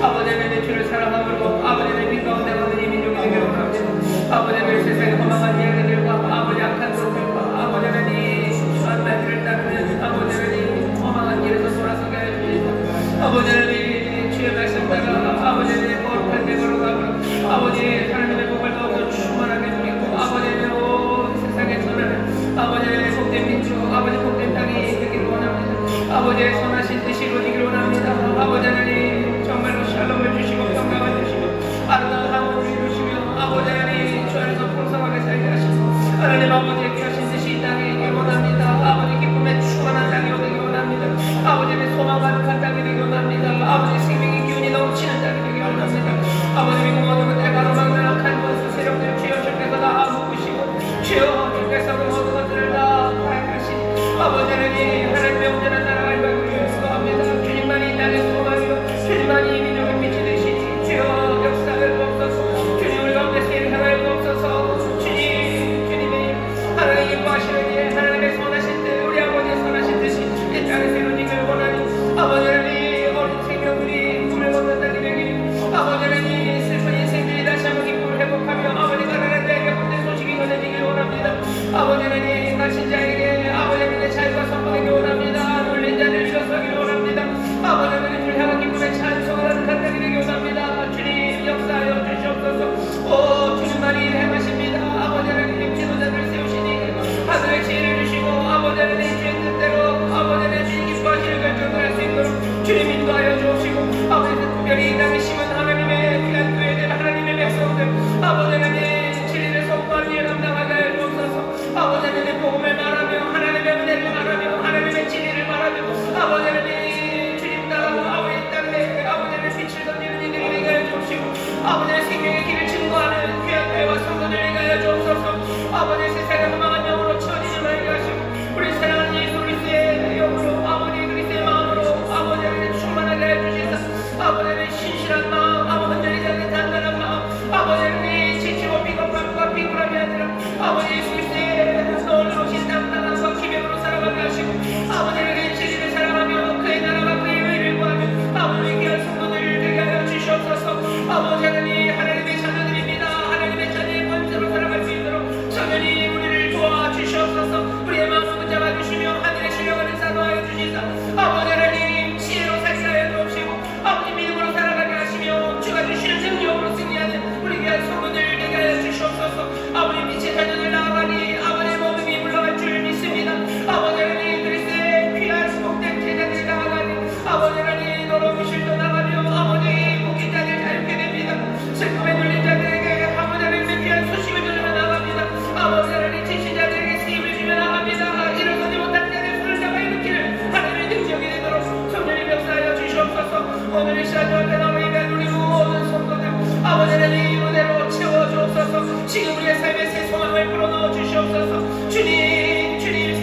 아버지 하나님 주를 사랑함으로 아버지 하나님 빛 가운데 거는 이 민족이 되기를 원합니다. 아버지 하나님 세상의 허망한 이야기들과 아버지 악한 것들과 아버지 하나님 주한 말들을 따르는 아버지 하나님 허망한 길에서 돌아서게 하여 주시옵소서. 아버지 하나님 주의 말씀 따라 아버지 하나님 거룩한 데 걸어가고 아버지 하나님의 복을 더욱더 충만하게 누리고 아버지 하나님 온 세상에 전하는 아버지 하나님 복된 민족 아버지 복된 땅이 되기를 원합니다. 아버지의 선하신 뜻이 이루어지기를 원합니다. 아버지 하나님 정말로 샬롬을 주시고 평강을 주시고 아름다운 하모니를 이루시며 아버지 하나님 주 안에서 풍성하게 살게 하시고 하나님 아버지의 귀하신 뜻이 이 땅에 있기를 원합니다. 아버지 기쁨에 충만한 땅이 오기를 원합니다. 아버지의 소망 가득한 땅이 되기를 원합니다. 아버지의 생명의 기운이 넘치는 땅이 되기를 원합니다. 아버지 모든 것들 가로막는 악한 것을 세력들 주여 주께서 다 묶으시고 주여 주께서 그 모든 것들을 다 파악하시니 아버지 하나님 하나님의 온전한 나라가 일반을 위해서 합니다. 주님만이 이 땅의 소망이요 주님만이 이 민족의 빛이 되시니 주여 역사를 주옵소서. 주님 우리 가운데 세를 향하여 주옵소서. 주님의 하나님 기뻐하시는 일 하나님의 선하신 뜻 우리 아버지의 선하신 뜻이 이 땅에서 이루어지기를 원하니 아버지 하나님 어린 생명들이 꿈을 걷는 날이 되기를 아버지 하나님 슬픈 인생들이 다시 한번 기쁨을 회복하며 아버지가 하나님 내게 본된 소식이 전해지기를 원합니다. 아버지 하나님 가신 자에게 아버지 하나님의 자유가 선포되기를 원합니다. 놀린 자를 일어서기를 원합니다. 아버지 하나님 우리 향한 기쁨의 찬송을 하는 간당이 되기를 원합니다. 주님 역사하여 주시옵소서. 오 주님만이 행하십니다. 아버지 하나님 지도자들 세우시니 하늘의 지혜를 주시고 아버지 하나님 주의 뜻대로 아버지 하나님 주님 기뻐하시는 결정을 할 수 있도록 주님 인도하여 주옵시고 아버지 특별히 이 땅에 심은 하나님의 귀한 교회들 하나님의 백성들 아버지 하나님 진리를 선포하는 일 감당하게 하여 주옵소서. 아버지 하나님 복음을 말하며 하나님의 은혜를 말하며 하나님의 진리를 말하며 아버지 하나님 주님 따라 아버지 땅에 아버지 하나님 빛을 던지는 이들이 되게 하여 주옵시고 아버지 하나님 생명의 길을 증거하는 귀한 교회와 성도들이 되게 하여 주옵소서. 아버지 세상의 허망한 영으로 치워지지 말게 하시고 우리 사랑하는 예수 그리스도의 영으로 아버지 그리스도의 마음으로 아버지 하나님 충만하게 하여 주시옵소서. 아버지 하나님 신실한 마음 아버지 흔들리지 않는 단단한 마음 아버지 하나님 지치고 비겁함과 비굴함이 아니라 아버지 예수 그리스도의 놀라우신 담당함과 기명으로 살아가게 하시고 아버지 하나님 진리를 사랑하며 그의 나라와 그의 의를 구하며 아버지 귀한 성도들을 되게 하여 주시옵소서. 아버지 하나님의 자녀들입니다. 하나님의 자녀의 권세로 살아갈 수 있도록 성령이 우리를 도와주시옵소서. 우리의 마음을 붙잡아 주시며 하늘의 신령을 사도하여 주시사 아버지 하나님 지혜로 살게 하여 주옵시고 아버지 믿음으로 살아가게 하시며 주가 주시는 능력으로 승리하는 우리 귀한 성도들을 되게 하여 주시옵소서. 아버지 빛의 자녀들 나아가니 아버지의 모든 물러갈 줄 믿습니다. 아버지 하나님 그리스도의 귀한 복된 제자들이 나아가니 아버지 하나님 너로 실도 나가며 아버지 묶인 자들 자유케 됩니다. 슬픔에 눌린 자들에게 아버지 하나님의 귀한 소식을 전하며 나갑니다. 아버지 하나님 지친 자들에게 세임을 주며 나갑니다. 일어서지 못한 자들의 손을 잡아 일으키는 하나님의 능력이 되도록 성령이 역사하여 주시옵소서. 오늘 이 시간 저한테 나와 예배한 우리 모든 성도들 아버지 하나님 은혜로 채워주옵소서. 지금 우리의 삶에 새 소망을 불어넣어 주시옵소서. 주님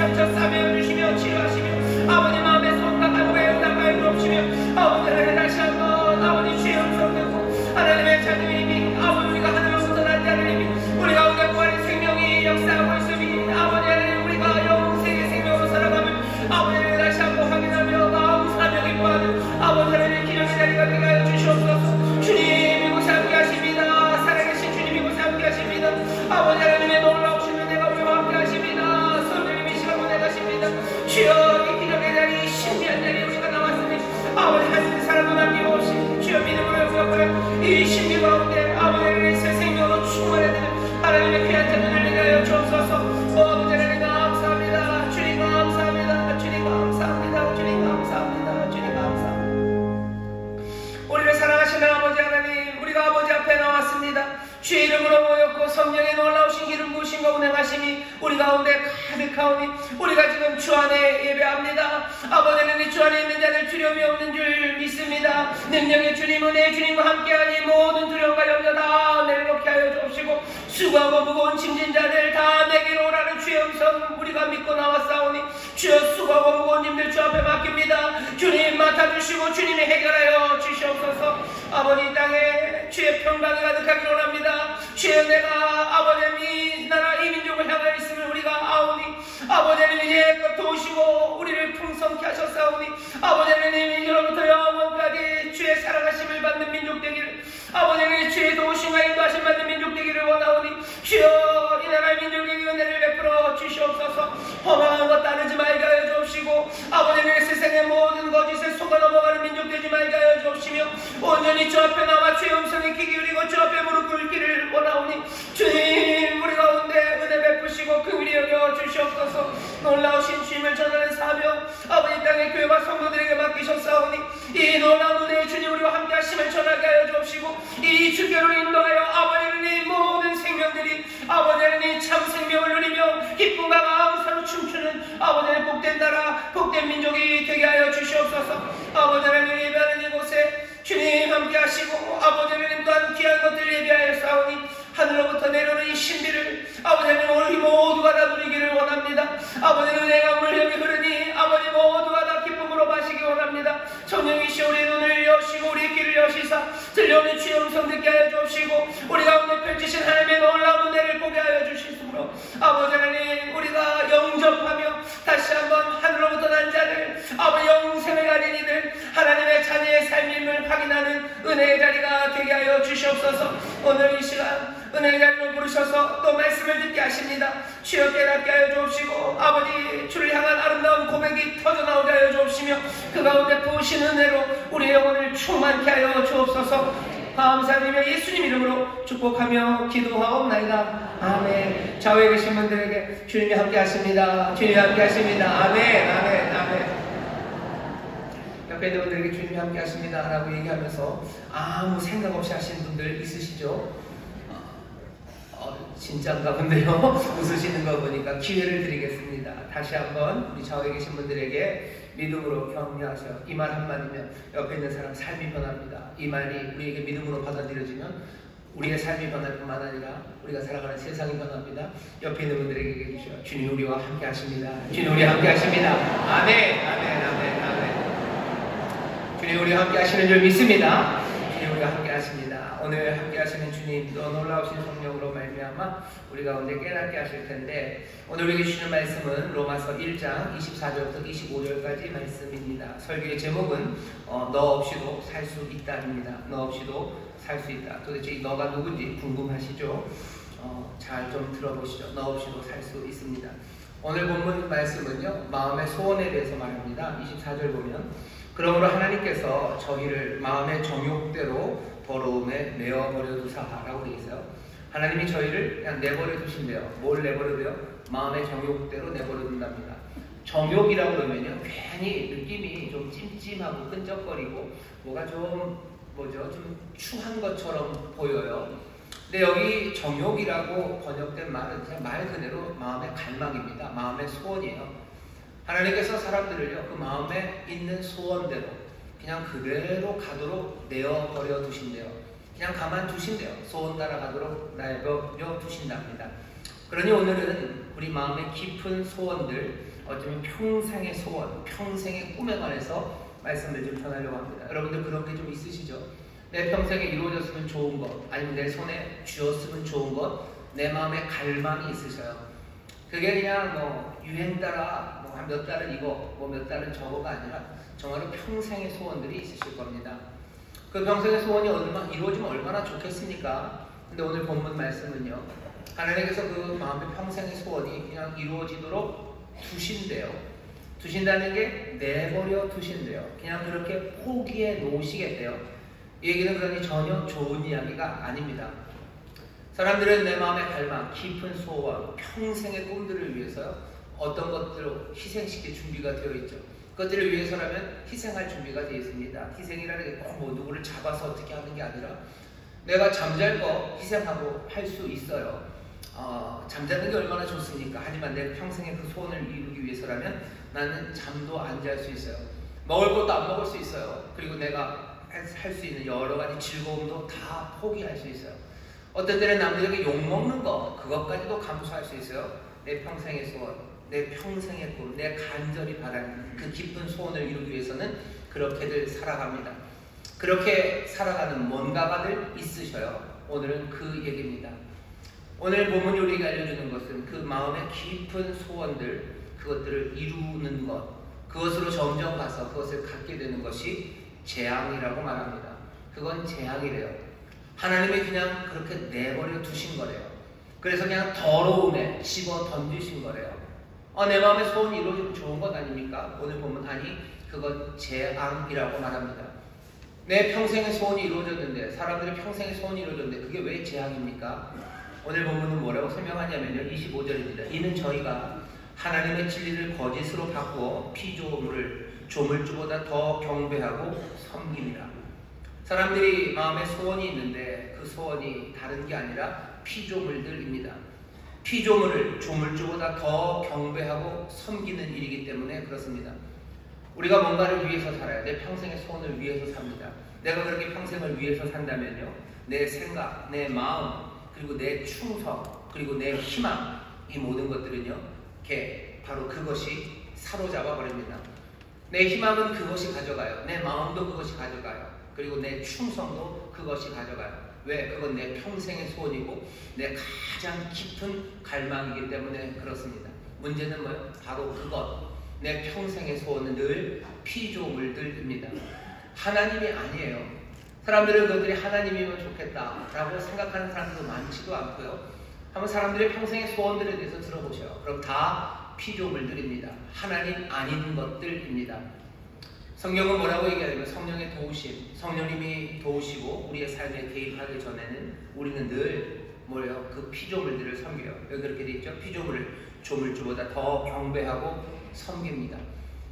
상처 싸매어 주시며 치료하시며 아버지 마음의 손가락과 애원함을 부옵시며 아버지 하나님 다시 한번 아버지 주의 음성 듣고 하나님의 자녀이니 아버지 우리가 하나님으로부터 난 자들이니 우리 가운데 부활의 생명이 역사하고 있으니 아버지 하나님 우리가 영생의 생명으로 살아가며 아버지 하나님 다시 한번 확인하며 마음 사명이 구하는 아버지 하나님 기념의 자리가 되게 하여 주시옵소서. 주님 이곳에 함께 하십니다. 살아계신 주님 이곳에 함께 하십니다. 아버지 하나님의 놀라우신 은혜가 우리와 함께 하십니다. 성령님이 시간 보내가십니다. 주여 이 기념의 자리 신비한 자리에 우리가 나왔으니 아버지 하나님 사랑도 남김없이 주여 믿음으로 영접하여 이 신비 가운데 아버지 하나님의 새 생명으로 충만해지는 하나님의 귀한 자녀들 되게 하여 주옵소서. 아버지 하나님 감사합니다. 주님 감사합니다. 주님 감사합니다. 주님 감사합니다. 주님 감사합니다. 우리를 사랑하시는 아버지 하나님 우리가 아버지 앞에 나왔습니다. 주의 이름으로 모였고 성령의 놀라우신 기름 부으심과 운행하심이 우리 가운데 가득하오니 우리가 지금 주 안에 예배합니다. 아버지 하나님 주 안에 있는 자들 두려움이 없는 줄 믿습니다. 능력의 주님 은혜의 주님과 함께하니 모든 두려움과 염려 다 내려놓게 하여 주옵시고 수고하고 무거운 짐진 자들 다 내게로 오라는 주의 음성 우리가 믿고 나왔사오니 주여 수고하고 무거운 님들 주 앞에 맡깁니다. 주님 맡아주시고 주님이 해결하여 주시옵소서. 아버지 이 땅에 주의 평강이 가득하기를 원합니다. 주의 은혜가 아버지 이 나라 이 민족을 향하여 있으면 우리가 아오니 아버지 하나님 이제껏 도우시고 우리를 풍성케 하셨사오니 아버지 하나님 이제로부터 영원까지 주의 사랑하심을 받는 아버지는 세상의 모든 거짓에 속아 넘어가는 민족 되지 말게 하여 주옵시며 온전히 주 앞에 나와 주의 음성에 귀 기울이고 주 앞에 무릎 꿇기를 원하오니 주님 우리 가운데 은혜 베푸시고 긍휼히 여겨 주시옵소서. 놀라우신 주님을 전하는 사명 아버지 땅의 교회와 성도들에게 맡기셨사오니 이 놀라운 은혜의 주님 우리와 함께 하심을 전하게 하여 주옵시고 이 주께로 인도하여 아버지는 이 모든 생명들이 아버지는 이 참 생명을 누리며 기쁨과 감사로 춤추는 아버지는 복된 나라 복된 민족이 되게 하여 주시옵소서. 아버지는 예배하는 이곳에 주님 함께 하시고 아버지는 또한 귀한 것들을 예배하여 싸우니 하늘로부터 내려오는 이 신비를 아버지는 우리 모두가 다 누리기를 원합니다. 아버지는 은혜가 물량이 흐르니 아버지 모두가 다 기쁨으로 마시기 원합니다. 성령이시 우리 눈을 여시고 우리 귀를 여시사 들려오는 주의 음성 듣게 하여 주옵시고 우리 가운데 펼치신 하나님의 놀라운 은혜를 보게 하여 주시므로 아버지 하나님 우리가 영접하며 다시 한번 하늘로부터 난 자를 아버지 영생을 가진 이들 하나님의 자녀의 삶임을 확인하는 은혜의 자리가 되게 하여 주시옵소서. 오늘 이 시간 은혜의 자리로 부르셔서 또 말씀을 듣게 하십니다. 주여 깨닫게 하여 주옵시고 아버지 주를 향한 아름다운 고백이 터져나오게 하여 주옵시며 그 가운데 부으신 은혜로 우리의 영혼을 충만케 하여 주옵소서. 감사드리며 예수님 이름으로 축복하며 기도하옵나이다. 아멘. 좌우에 계신 분들에게 주님이 함께 하십니다. 주님이 함께 하십니다. 아멘. 아멘. 아멘. 옆에 있는 분들에게 주님이 함께 하십니다 라고 얘기하면서 아무 생각 없이 하시는 분들 있으시죠? 진짜인가 본데요. 웃으시는 거 보니까 기회를 드리겠습니다. 다시 한번 우리 좌우에 계신 분들에게 믿음으로 격려하셔. 이 말 한마디면 옆에 있는 사람 삶이 변합니다. 이 말이 우리에게 믿음으로 받아들여지면 우리의 삶이 변할 뿐만 아니라 우리가 살아가는 세상이 변합니다. 옆에 있는 분들에게 얘기해 주시오. 주님 우리와 함께 하십니다. 주님 우리와 함께 하십니다. 아멘. 아멘. 아멘. 아멘. 주님 우리와 함께 하시는 줄 믿습니다. 주님 우리와 함께 하십니다. 오늘 함께 하시는 주님 또 놀라우신 성령으로 말미암아 우리 가운데 깨닫게 하실 텐데 오늘 우리에게 주시는 말씀은 로마서 1장 24절부터 25절까지 말씀입니다. 설교의 제목은 너 없이도 살 수 있다입니다. 너 없이도 살 수 있다. 도대체 이 너가 누군지 궁금하시죠? 잘 좀 들어보시죠. 너 없이도 살 수 있습니다. 오늘 본문 말씀은요 마음의 소원에 대해서 말합니다. 24절 보면 그러므로 하나님께서 저희를 마음의 정욕대로 더러움에 내어버려 두사라고 되어 있어요. 하나님이 저희를 그냥 내버려 두신대요. 뭘 내버려 둬요? 마음의 정욕대로 내버려 둔답니다. 정욕이라고 그러면요 괜히 느낌이 좀 찜찜하고 끈적거리고 뭐가 좀 좀 추한 것처럼 보여요. 근데 여기 정욕이라고 번역된 말은 그냥 말 그대로 마음의 갈망입니다. 마음의 소원이에요. 하나님께서 사람들을요 그 마음에 있는 소원대로 그냥 그대로 가도록 내어버려 두신대요. 그냥 가만 두신대요. 소원 따라가도록 내버려 두신답니다. 그러니 오늘은 우리 마음의 깊은 소원들 어쩌면 평생의 소원, 평생의 꿈에 관해서 말씀을 좀 전하려고 합니다. 여러분들 그런 게 좀 있으시죠? 내 평생에 이루어졌으면 좋은 것, 아니면 내 손에 쥐었으면 좋은 것, 내 마음에 갈망이 있으셔요. 그게 그냥 유행 따라 한 몇 달은 이거, 몇 달은 저거가 아니라 정말로 평생의 소원들이 있으실 겁니다. 그 평생의 소원이 이루어지면 얼마나 좋겠습니까? 근데 오늘 본문 말씀은요, 하나님께서 그 마음의 평생의 소원이 그냥 이루어지도록 두신대요. 두신다는 게 내버려 두신대요. 그냥 그렇게 포기해 놓으시겠대요. 이 얘기는 그러니 전혀 좋은 이야기가 아닙니다. 사람들은 내 마음의 갈망, 깊은 소원, 평생의 꿈들을 위해서요, 어떤 것들로 희생시킬 준비가 되어 있죠. 그것들을 위해서라면 희생할 준비가 되어 있습니다. 희생이라는 게 꼭 누구를 잡아서 어떻게 하는 게 아니라 내가 잠잘 거 희생하고 할 수 있어요. 잠자는 게 얼마나 좋습니까? 하지만 내 평생의 그 소원을 이루기 위해서라면 나는 잠도 안 잘 수 있어요. 먹을 것도 안 먹을 수 있어요. 그리고 내가 할 수 있는 여러 가지 즐거움도 다 포기할 수 있어요. 어떤 때는 남들에게 욕먹는 거 그것까지도 감수할 수 있어요. 내 평생의 소원, 내 평생의 꿈, 내 간절히 바라는 그 깊은 소원을 이루기 위해서는 그렇게들 살아갑니다. 그렇게 살아가는 뭔가가들 있으셔요. 오늘은 그 얘기입니다. 오늘 본문이 우리에게 알려주는 것은 그 마음의 깊은 소원들, 그것들을 이루는 것, 그것으로 점점 가서 그것을 갖게 되는 것이 재앙이라고 말합니다. 그건 재앙이래요. 하나님이 그냥 그렇게 내버려 두신 거래요. 그래서 그냥 더러움에 집어 던지신 거래요. 내 마음의 소원이 이루어지면 좋은 것 아닙니까? 오늘 보면 아니 그건 재앙이라고 말합니다. 내 평생의 소원이 이루어졌는데, 사람들의 평생의 소원이 이루어졌는데 그게 왜 재앙입니까? 오늘 본문은 뭐라고 설명하냐면요, 25절입니다. 이는 저희가 하나님의 진리를 거짓으로 바꾸어 피조물을 조물주보다 더 경배하고 섬깁니다. 사람들이 마음에 소원이 있는데 그 소원이 다른 게 아니라 피조물들입니다. 피조물을 조물주보다 더 경배하고 섬기는 일이기 때문에 그렇습니다. 우리가 뭔가를 위해서 살아야 내 평생의 소원을 위해서 삽니다. 내가 그렇게 평생을 위해서 산다면요, 내 생각, 내 마음, 그리고 내 충성, 그리고 내 희망, 이 모든 것들은요, 바로 그것이 사로잡아 버립니다. 내 희망은 그것이 가져가요. 내 마음도 그것이 가져가요. 그리고 내 충성도 그것이 가져가요. 왜? 그건 내 평생의 소원이고 내 가장 깊은 갈망이기 때문에 그렇습니다. 문제는 뭐예요? 바로 그것. 내 평생의 소원은 늘 피조물들입니다. 하나님이 아니에요. 사람들은 그들이 하나님이면 좋겠다라고 생각하는 사람들도 많지도 않고요. 한번 사람들의 평생의 소원들에 대해서 들어보셔요. 그럼 다 피조물들입니다. 하나님 아닌 것들입니다. 성경은 뭐라고 얘기하냐면 성령의 도우심, 성령님이 도우시고 우리의 삶에 개입하기 전에는 우리는 늘 뭐예요? 그 피조물들을 섬겨요. 여기 그렇게 되어 있죠? 피조물을 조물주보다 더 경배하고 섬깁니다.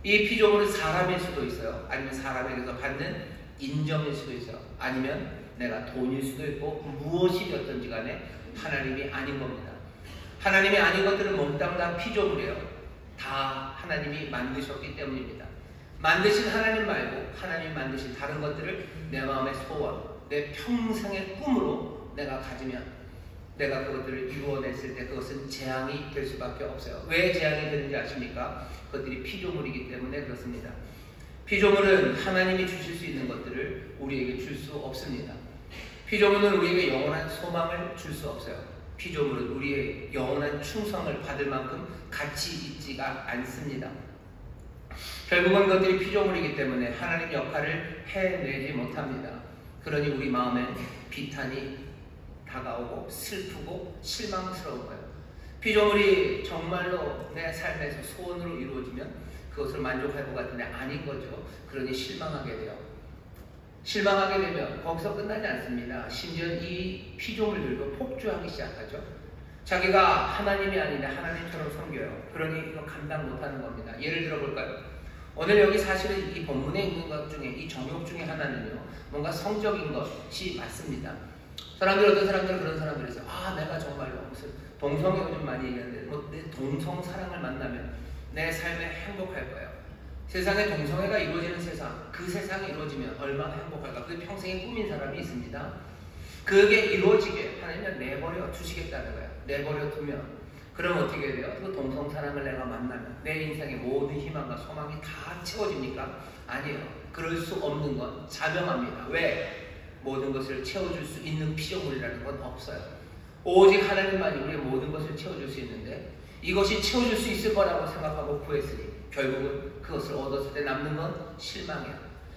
이 피조물은 사람일 수도 있어요. 아니면 사람에게서 받는 인정일 수도 있어요. 아니면 내가 돈일 수도 있고 무엇이 되었든지 간에 하나님이 아닌 겁니다. 하나님이 아닌 것들은 몽땅 다 피조물이에요. 다 하나님이 만드셨기 때문입니다. 만드신 하나님 말고 하나님이 만드신 다른 것들을 내 마음의 소원, 내 평생의 꿈으로 내가 가지면 내가 그것들을 이루어냈을 때 그것은 재앙이 될 수밖에 없어요. 왜 재앙이 되는지 아십니까? 그것들이 피조물이기 때문에 그렇습니다. 피조물은 하나님이 주실 수 있는 것들을 우리에게 줄 수 없습니다. 피조물은 우리에게 영원한 소망을 줄 수 없어요. 피조물은 우리의 영원한 충성을 받을 만큼 가치 있지가 않습니다. 결국은 그것들이 피조물이기 때문에 하나님 역할을 해내지 못합니다. 그러니 우리 마음엔 비탄이 다가오고 슬프고 실망스러운 거예요. 피조물이 정말로 내 삶에서 소원으로 이루어지면 그것을 만족할 것 같은데 아닌 거죠. 그러니 실망하게 돼요. 실망하게 되면 거기서 끝나지 않습니다. 심지어 이 피조물들도 폭주하기 시작하죠. 자기가 하나님이 아닌데 하나님처럼 섬겨요. 그러니 이거 감당 못하는 겁니다. 예를 들어 볼까요? 오늘 여기 사실은 이 본문에 있는 것 중에 이 정욕 중에 하나는요, 뭔가 성적인 것이 맞습니다. 어떤 사람들은 그런 사람들이 있어요. 내가 정말로 무슨 동성애 요즘 많이 얘기하는데 내 동성 사랑을 만나면 내 삶에 행복할 거예요. 세상에 동성애가 이루어지는 세상, 그 세상이 이루어지면 얼마나 행복할까? 그게 평생의 꿈인 사람이 있습니다. 그게 이루어지게 하나님은 내버려 두시겠다는 거예요. 내버려 두면 그럼 어떻게 돼요? 그 동성 사랑을 내가 만나면 내 인생의 모든 희망과 소망이 다 채워집니까? 아니에요. 그럴 수 없는 건 자명합니다. 왜? 모든 것을 채워줄 수 있는 피조물이라는 건 없어요. 오직 하나님만이 우리의 모든 것을 채워줄 수 있는데 이것이 채워줄 수 있을 거라고 생각하고 구했으니 결국은 그것을 얻었을 때 남는 건 실망이에요.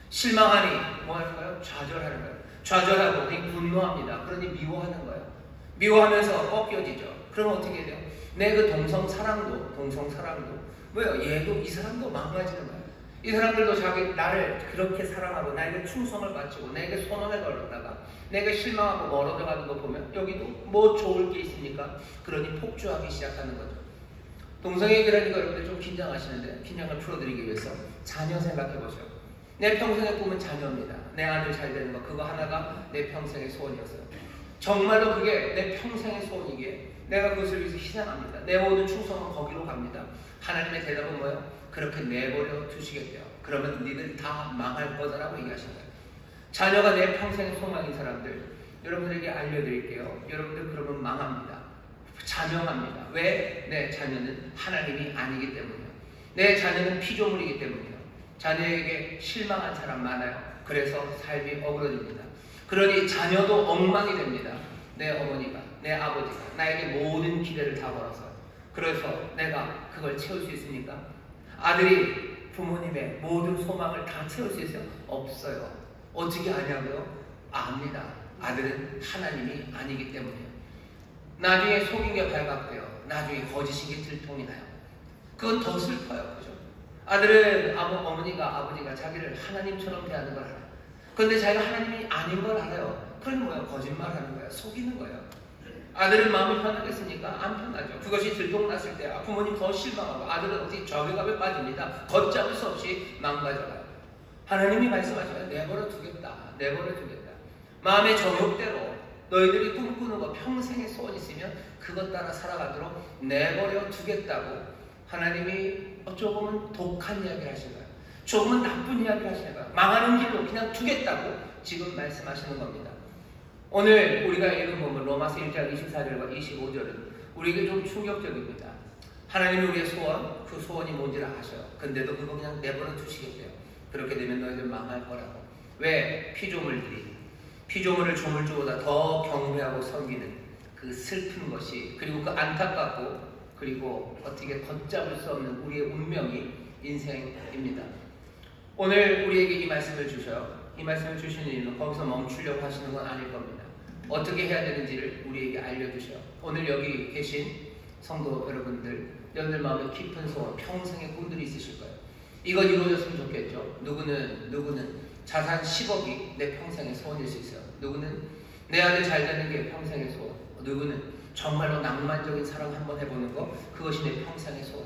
실망하니 뭐 하는 거예요? 좌절하는 거예요. 좌절하고 분노합니다. 그러니 미워하는 거예요. 미워하면서 꺾여지죠. 그럼 어떻게 돼요? 내 그 동성 사랑도 뭐예요? 얘도 이 사람도 망가지는 거예요. 이 사람들도 나를 그렇게 사랑하고 나에게 충성을 바치고 나에게 손언을 걸었다가 내가 실망하고 멀어져 가는 거 보면 여기도 뭐 좋을 게 있습니까? 그러니 폭주하기 시작하는 거죠. 동성애 얘기라니까 여러분들 좀 긴장하시는데 긴장을 풀어드리기 위해서 자녀 생각해 보세요. 내 평생의 꿈은 자녀입니다. 내 아들 잘 되는 거 그거 하나가 내 평생의 소원이었어요. 정말로 그게 내 평생의 소원이기에 내가 그것을 위해서 희생합니다. 내 모든 충성은 거기로 갑니다. 하나님의 대답은 뭐예요? 그렇게 내버려 두시겠대요. 그러면 니들 다 망할 거다라고 얘기하신 거예요. 자녀가 내 평생의 소망인 사람들, 여러분들에게 알려드릴게요. 여러분들 그러면 망합니다. 자명합니다. 왜? 내 자녀는 하나님이 아니기 때문이에요. 내 자녀는 피조물이기 때문이에요. 자녀에게 실망한 사람 많아요. 그래서 삶이 어그러집니다. 그러니 자녀도 엉망이 됩니다. 내 어머니가, 내 아버지가 나에게 모든 기대를 다 걸어서 그래서 내가 그걸 채울 수 있습니까? 아들이 부모님의 모든 소망을 다 채울 수 있어요? 없어요. 어떻게 아냐고요? 압니다. 아들은 하나님이 아니기 때문이에요. 나중에 속인 게 발각돼요. 나중에 거짓인 게 들통이 나요. 그건 더 슬퍼요. 그죠? 아들은 어머니가 아버지가 자기를 하나님처럼 대하는 걸 알아요. 그런데 자기가 하나님이 아닌 걸 알아요. 그럼 뭐예요? 거짓말하는 거예요. 속이는 거예요. 아들은 마음이 편하겠습니까? 안 편하죠. 그것이 들통났을 때 부모님 더 실망하고 아들은 어떻게 좌절감에 빠집니다. 걷잡을 수 없이 망가져가요. 하나님이 말씀하시면 내버려 두겠다. 내버려 두겠다. 마음의 정욕대로 너희들이 꿈꾸는 거 평생의 소원이 있으면 그것 따라 살아가도록 내버려 두겠다고 하나님이 조금은 독한 이야기를 하시는 거예요. 조금은 나쁜 이야기를 하시는 거예요. 망하는 길로 그냥 두겠다고 지금 말씀하시는 겁니다. 오늘 우리가 읽은 본문 로마서 1장 24절과 25절은 우리에게 좀 충격적입니다. 하나님이 우리의 소원, 그 소원이 뭔지를 아셔요. 근데도 그거 그냥 내버려 두시겠대요. 그렇게 되면 너희들 망할 거라고. 왜? 피조물을 조물주보다 더 경배하고 섬기는 그 슬픈 것이, 그리고 그 안타깝고, 그리고 어떻게 걷잡을 수 없는 우리의 운명이 인생입니다. 오늘 우리에게 이 말씀을 주셔요. 이 말씀을 주시는 이유는 거기서 멈추려고 하시는 건 아닐 겁니다. 어떻게 해야 되는지를 우리에게 알려주셔요. 오늘 여기 계신 성도 여러분들 마음에 깊은 소원, 평생의 꿈들이 있으실 거예요. 이건 이루어졌으면 좋겠죠. 누구는 자산 10억이 내 평생의 소원일 수 있어요. 누구는 내 아들 잘 되는 게 평생의 소원. 누구는 정말로 낭만적인 사랑 한번 해보는 거, 그것이 내 평생의 소원.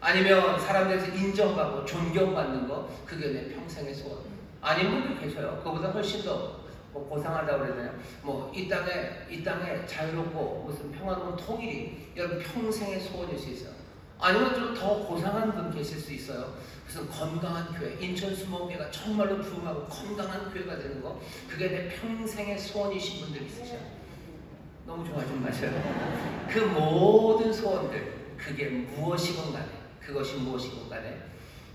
아니면 사람들에서 인정받고 존경받는 거, 그게 내 평생의 소원. 아닌 분들 계셔요. 그보다 훨씬 더 고상하다고 그러잖아요. 이 땅에 자유롭고 무슨 평화로운 통일이 여러분 평생의 소원일 수 있어요. 아니면 좀 더 고상한 분 계실 수 있어요. 무슨 건강한 교회, 인천 수목회가 정말로 부흥하고 건강한 교회가 되는 거, 그게 내 평생의 소원이신 분들이 있으셔요. 너무 좋아하지 마세요. 그 모든 소원들, 그게 무엇이건 간에, 그것이 무엇이건 간에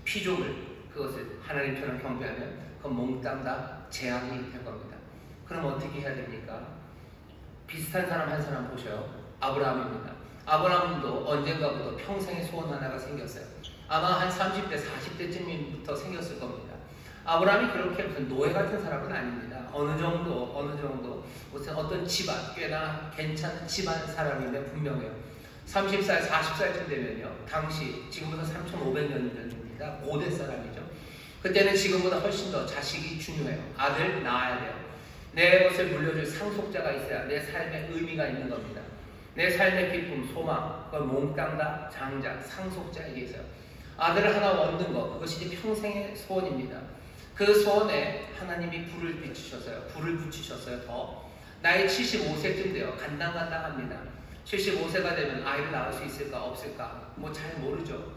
피조물, 그것을 하나님처럼 경배하면 그건 몽땅 다 재앙이 될 겁니다. 그럼 어떻게 해야 됩니까? 비슷한 사람 한 사람 보셔요. 아브라함입니다. 아브라함도 언젠가부터 평생의 소원 하나가 생겼어요. 아마 한 30대, 40대쯤부터 생겼을 겁니다. 아브라함이 그렇게 무슨 노예 같은 사람은 아닙니다. 어느 정도 무슨 어떤 집안, 꽤나 괜찮은 집안 사람이면 분명해요. 30살, 40살쯤 되면요. 당시 지금부터 3,500년 전입니다. 고대 사람이죠. 그때는 지금보다 훨씬 더 자식이 중요해요. 아들 낳아야 돼요. 내 것을 물려줄 상속자가 있어야 내 삶에 의미가 있는 겁니다. 내 삶의 기쁨, 소망, 그걸 몽땅 다 장자, 상속자에게 있어요. 아들을 하나 얻는 것, 그것이 이제 평생의 소원입니다. 그 소원에 하나님이 불을 붙이셨어요. 더 나이 75세쯤 돼요. 간당간당합니다. 75세가 되면 아이를 낳을 수 있을까 없을까 잘 모르죠.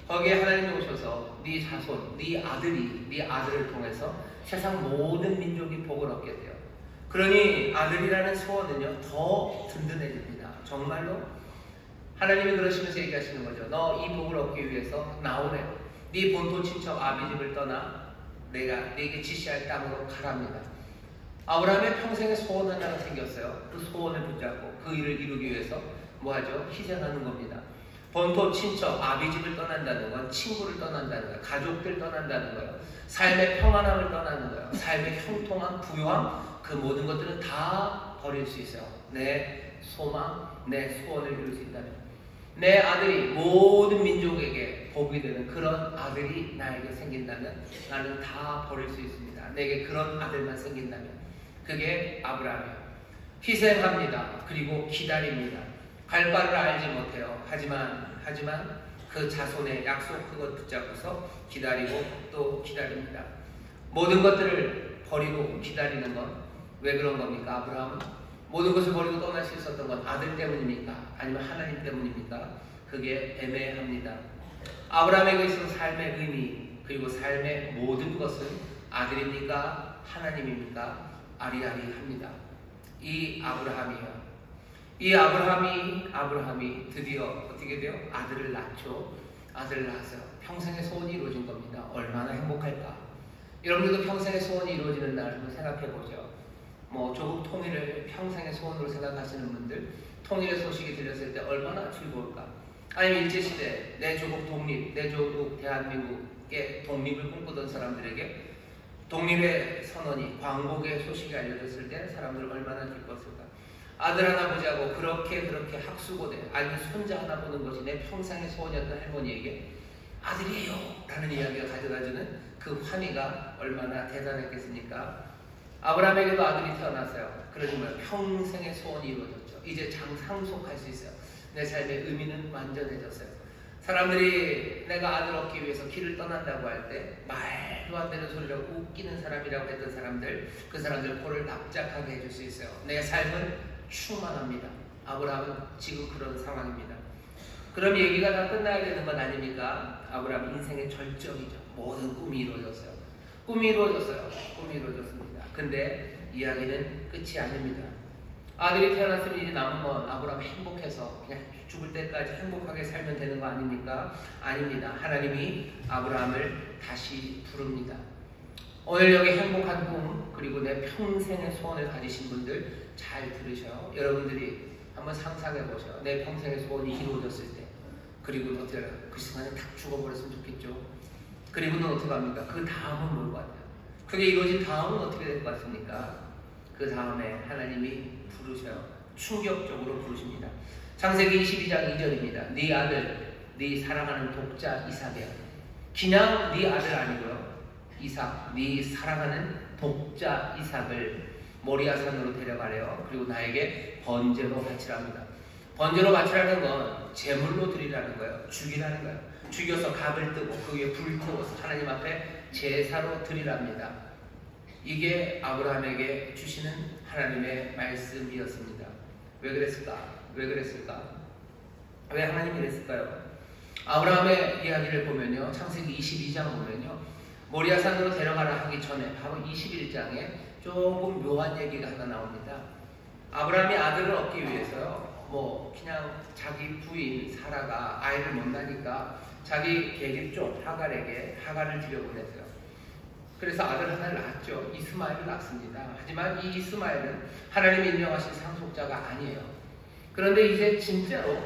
거기에 하나님이 오셔서 네 자손, 네 아들을 통해서 세상 모든 민족이 복을 얻게 돼요. 그러니 아들이라는 소원은요 더 든든해집니다. 정말로 하나님이 그러시면서 얘기하시는 거죠. 너 이 복을 얻기 위해서 나오래. 네 본토 친척 아비집을 떠나 내가 네게 지시할 땅으로 가랍니다. 아브라함의 평생의 소원 하나가 생겼어요. 그 소원을 붙잡고 그 일을 이루기 위해서 뭐하죠? 희생하는 겁니다. 본토 친척 아비집을 떠난다는 건 친구를 떠난다는 거예요. 가족들 떠난다는 거예요. 삶의 평안함을 떠나는 거예요. 삶의 형통함, 부유함, 그 모든 것들은 다 버릴 수 있어요. 내 소망, 내 소원을 이룰 수 있다면. 내 아들이 모든 민족에게 복이 되는 그런 아들이 나에게 생긴다면 나는 다 버릴 수 있습니다. 내게 그런 아들만 생긴다면. 그게 아브라함이에요. 희생합니다. 그리고 기다립니다. 갈 바를 알지 못해요. 하지만 그 자손의 약속 그것 붙잡고서 기다리고 또 기다립니다. 모든 것들을 버리고 기다리는 건 왜 그런 겁니까? 아브라함은 모든 것을 버리고 떠날 수 있었던 건 아들 때문입니까? 아니면 하나님 때문입니까? 그게 애매합니다. 아브라함에게 있어서 삶의 의미 그리고 삶의 모든 것은 아들입니까? 하나님입니까? 아리아리합니다. 이 아브라함이요. 이 아브라함이 드디어 어떻게 돼요? 아들을 낳죠. 아들을 낳았어요. 평생의 소원이 이루어진 겁니다. 얼마나 행복할까? 여러분들도 평생의 소원이 이루어지는 날 한번 생각해 보죠. 조국 통일을 평생의 소원으로 생각하시는 분들, 통일의 소식이 들렸을 때 얼마나 즐거울까? 아니면 일제시대 내 조국 독립, 내 조국 대한민국의 독립을 꿈꾸던 사람들에게 독립의 선언이 광복의 소식이 알려졌을 때 사람들 얼마나 기뻤을까? 아들 하나 보자고 그렇게 학수고대 아니 손자 하나 보는 것이 내 평생의 소원이었던 할머니에게 아들이에요 라는 이야기가 가져다주는 그 환희가 얼마나 대단했겠습니까? 아브라함에게도 아들이 태어났어요. 그러니 뭐 평생의 소원이 이루어졌죠. 이제 상속할 수 있어요. 내 삶의 의미는 완전해졌어요. 사람들이 내가 아들 얻기 위해서 길을 떠난다고 할 때 말도 안 되는 소리라고 웃기는 사람이라고 했던 사람들, 그 사람들 코를 납작하게 해줄 수 있어요. 내 삶은 충만합니다. 아브라함은 지금 그런 상황입니다. 그럼 얘기가 다 끝나야 되는 건 아닙니까? 아브라함 인생의 절정이죠. 모든 꿈이 이루어졌어요. 꿈이 이루어졌습니다. 근데 이야기는 끝이 아닙니다. 아들이 태어났으면 이제 남은 건 아브라함 행복해서 그냥 죽을 때까지 행복하게 살면 되는 거 아닙니까? 아닙니다. 하나님이 아브라함을 다시 부릅니다. 오늘 여기 행복한 꿈 그리고 내 평생의 소원을 가지신 분들 잘 들으셔요. 여러분들이 한번 상상해 보세요. 내 평생의 소원이 이루어졌을 때 그리고는 어떻게 해요? 그 시간에 딱 죽어버렸으면 좋겠죠. 그리고는 어떻게 합니까? 그 다음은 뭘 같아요? 그게 이루어진 다음은 어떻게 될 것 같습니까? 그 다음에 하나님이 부르셔요. 충격적으로 부르십니다. 창세기 22장 2절입니다. 네 아들, 네 사랑하는 독자 이삭이야. 그냥 네 아들 아니고요. 이삭, 네 사랑하는 독자 이삭을 모리아산으로 데려가래요. 그리고 나에게 번제로 바치랍니다. 번제로 바치라는 건 제물로 드리라는 거예요. 죽이라는 거예요. 죽여서 각을 뜨고 그 위에 불 태워서 하나님 앞에 제사로 드리랍니다. 이게 아브라함에게 주시는 하나님의 말씀이었습니다. 왜 그랬을까? 왜 하나님이 그랬을까요? 아브라함의 이야기를 보면요. 창세기 22장 보면요. 모리아산으로 데려가라 하기 전에 바로 21장에 조금 묘한 얘기가 하나 나옵니다. 아브라함이 아들을 얻기 위해서요. 그냥 자기 부인 사라가 아이를 못 낳으니까 자기 계집종 하갈을 들여보냈어요. 그래서 아들 하나를 낳았죠. 이스마엘을 낳습니다. 하지만 이 이스마엘은 하나님이 인정하신 상속자가 아니에요. 그런데 이제 진짜로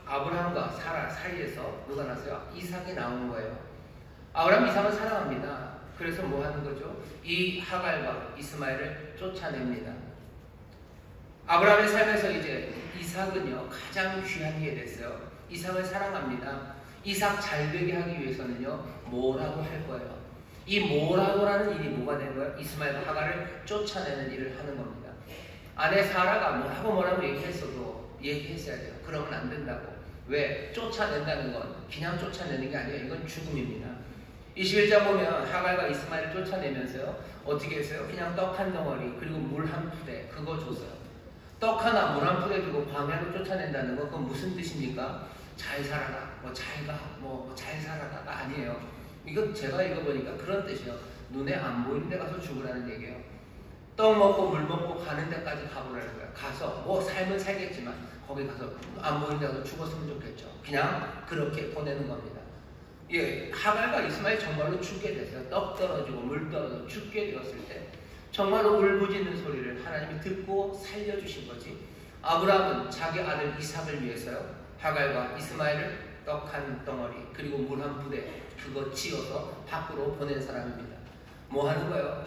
아브라함과 사라 사이에서 누가 났어요? 이삭이 나오는 거예요. 아브라함 이삭을 사랑합니다. 그래서 뭐 하는 거죠? 이 하갈과 이스마엘을 쫓아냅니다. 아브라함의 삶에서 이제 이삭은요 가장 귀한 게 됐어요. 이삭을 사랑합니다. 이삭 잘되게 하기 위해서는요 뭐라도 할 거예요. 이 뭐라도라는 일이 뭐가 된 거예요? 이스마엘과 하갈을 쫓아내는 일을 하는 겁니다. 아내 사라가 뭐라고 얘기했어도 얘기했어야 돼요. 그러면 안 된다고. 왜? 쫓아낸다는 건 그냥 쫓아내는 게 아니에요. 이건 죽음입니다. 21장 보면 하갈과 이스마엘을 쫓아내면서요 어떻게 했어요? 그냥 떡 한 덩어리 그리고 물 한 푸대 그거 줬어요. 떡 하나 물 한 푸대 주고 광야로 쫓아낸다는 건 그건 무슨 뜻입니까? 잘 살아라, 잘 살아라가 아니에요. 이거 제가 읽어보니까 그런 뜻이에요. 눈에 안 보이는 데 가서 죽으라는 얘기예요. 떡 먹고 물 먹고 가는 데까지 가보라는 거예요. 가서 삶은 살겠지만 거기 가서 안 보이는 데 가서 죽었으면 좋겠죠. 그냥 그렇게 보내는 겁니다. 예, 하갈과 이스마엘 정말로 죽게 됐어요. 떡 떨어지고 물 떨어지고 죽게 되었을 때 정말로 울부짖는 소리를 하나님이 듣고 살려주신 거지. 아브라함은 자기 아들 이삭을 위해서요 하갈과 이스마엘을 떡 한 덩어리 그리고 물 한 부대 그거 지어서 밖으로 보낸 사람입니다. 뭐 하는 거예요?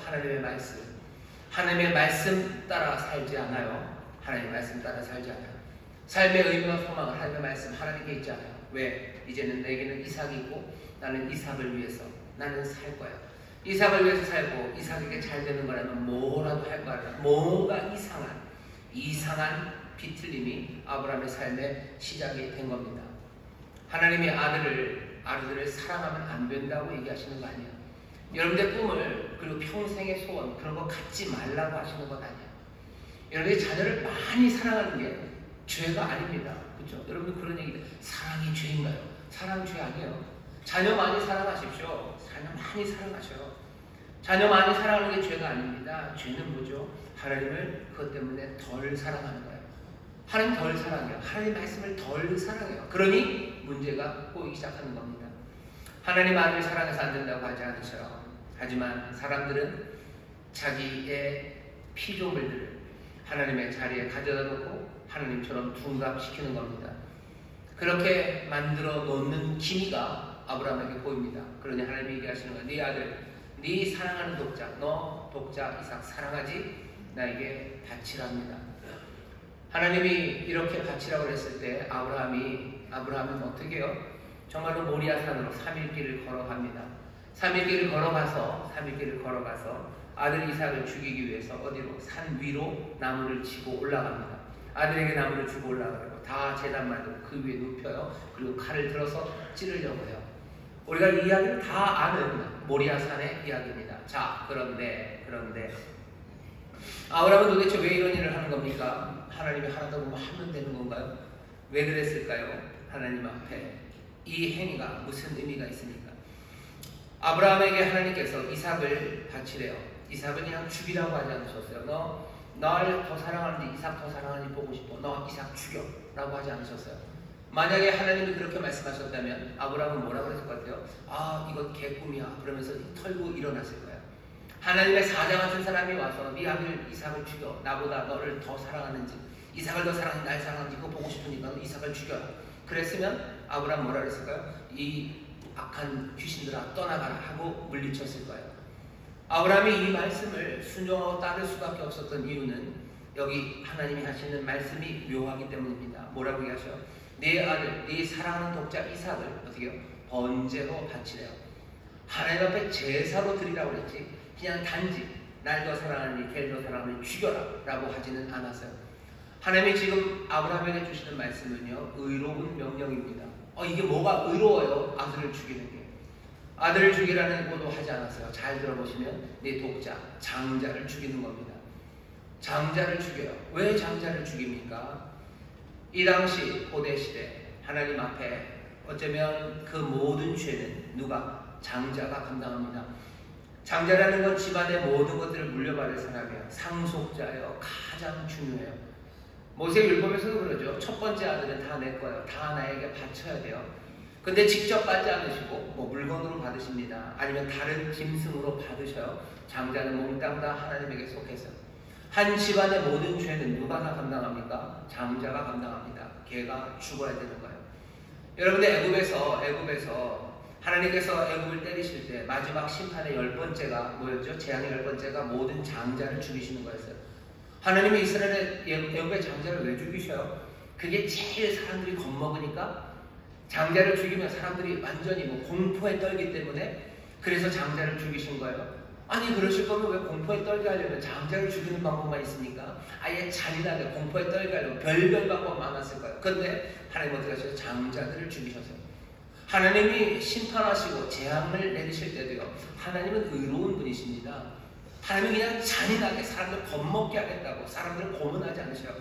하나님의 말씀 따라 살지 않아요. 하나님의 말씀 따라 살지 않아요. 삶의 의미와 소망은 하나님의 말씀 하나님께 있지 않아요. 왜? 이제는 내게는 이삭이 있고 나는 이삭을 위해서 나는 살 거야. 이삭을 위해서 살고 이삭에게 잘 되는 거라면 뭐라도 할 거야. 뭔가 이상한 비틀림이 아브라함의 삶의 시작이 된 겁니다. 하나님이 아들을 사랑하면 안 된다고 얘기하시는 거 아니에요. 여러분의 꿈을 그리고 평생의 소원 그런 거 갖지 말라고 하시는 것 아니에요. 여러분의 자녀를 많이 사랑하는 게 죄가 아닙니다. 그렇죠? 여러분 그런 얘기 사랑이 죄인가요? 사랑 죄 아니에요. 자녀 많이 사랑하십시오. 자녀 많이 사랑하셔요. 자녀 많이 사랑하는 게 죄가 아닙니다. 죄는 뭐죠? 하나님을 그것 때문에 덜 사랑하는 거예요. 하나님 덜 사랑해요. 하나님 말씀을 덜 사랑해요. 그러니 문제가 꼬이기 시작하는 겁니다. 하나님 아들 사랑해서 안 된다고 하지 않으셔요. 하지만 사람들은 자기의 피조물들을 하나님의 자리에 가져다 놓고 하나님처럼 둔갑시키는 겁니다. 그렇게 만들어 놓는 기미가 아브라함에게 보입니다. 그러니 하나님이 얘기하시는 거예요. 네 아들, 네 사랑하는 독자, 너 독자 이삭 사랑하지? 나에게 바치랍니다. 하나님이 이렇게 바치라고 그랬을 때 아브라함은 어떻게 해요? 정말로 모리아산으로 3일 길을 걸어갑니다. 3일 길을 걸어가서 아들 이삭을 죽이기 위해서 어디로? 산 위로 나무를 치고 올라갑니다. 아들에게 나무를 주고 올라가고 다 제단만으로 그 위에 눕혀요. 그리고 칼을 들어서 찌르려고 해요. 우리가 이 이야기를 다 아는 모리아산의 이야기입니다. 자, 그런데 아브라함은 도대체 왜 이런 일을 하는 겁니까? 하나님이 하라고 하면 하면 되는 건가요? 왜 그랬을까요? 하나님 앞에 이 행위가 무슨 의미가 있습니까? 아브라함에게 하나님께서 이삭을 바치래요. 이삭을 그냥 죽이라고 하지 않으셨어요. 너 날 더 사랑하는지 이삭 더 사랑하는지 보고 싶어. 너 이삭 죽여 라고 하지 않으셨어요. 만약에 하나님이 그렇게 말씀하셨다면 아브라함은 뭐라고 했을 것 같아요? 아, 이건 개꿈이야. 그러면서 털고 일어났을 거예요. 하나님의 사자 같은 사람이 와서 네 아들 이삭을 죽여. 나보다 너를 더 사랑하는지 이삭을 더 사랑하는지 날 사랑하는지 그거 보고 싶으니까 너 이삭을 죽여라. 그랬으면 아브라함 뭐라 그랬을까요? 이 악한 귀신들아 떠나가라 하고 물리쳤을 거예요. 아브라함이 이 말씀을 순종하고 따를 수밖에 없었던 이유는 여기 하나님이 하시는 말씀이 묘하기 때문입니다. 뭐라고 얘기하셔요? 네 아들, 네 사랑하는 독자 이삭을 어떻게 해요? 번제로 바치래요. 하나님 앞에 제사로 드리라고 그랬지 그냥 단지 날 더 사랑하니 걔를 더 사랑하니 죽여라 라고 하지는 않았어요. 하나님이 지금 아브라함에게 주시는 말씀은요 의로운 명령입니다. 이게 뭐가 의로워요? 아들을 죽이는 게. 아들을 죽이라는 것도 하지 않았어요. 잘 들어보시면 네 독자, 장자를 죽이는 겁니다. 장자를 죽여요. 왜 장자를 죽입니까? 이 당시 고대시대 하나님 앞에 어쩌면 그 모든 죄는 누가? 장자가 감당합니다. 장자라는 건 집안의 모든 것들을 물려받을 사람이에요. 상속자예요. 가장 중요해요. 모세율법에서도 그러죠. 첫 번째 아들은 다 내 거예요. 다 나에게 바쳐야 돼요. 근데 직접 받지 않으시고 물건으로 받으십니다. 아니면 다른 짐승으로 받으셔요. 장자는 몽땅 다 하나님에게 속해서. 한 집안의 모든 죄는 누가 다 감당합니까? 장자가 감당합니다. 걔가 죽어야 되는 거예요. 여러분들 애굽에서 하나님께서 애굽을 때리실 때 마지막 심판의 10번째가 뭐였죠? 재앙의 10번째가 모든 장자를 죽이시는 거였어요. 하나님이 이스라엘의 애굽의 장자를 왜 죽이셔요? 그게 제일 사람들이 겁먹으니까 장자를 죽이면 사람들이 완전히 공포에 떨기 때문에 그래서 장자를 죽이신 거예요. 아니 그러실 거면 왜 공포에 떨게 하려면 장자를 죽이는 방법만 있습니까? 아예 잔인하게 공포에 떨게 하려면 별별 방법 많았을 거예요. 그런데 하나님 어떻게 하셔서 장자들을 죽이셨어요. 하나님이 심판하시고 재앙을 내리실 때도요 하나님은 의로운 분이십니다. 하나님은 그냥 잔인하게 사람들 겁먹게 하겠다고 사람들을 고문하지 않으셔요.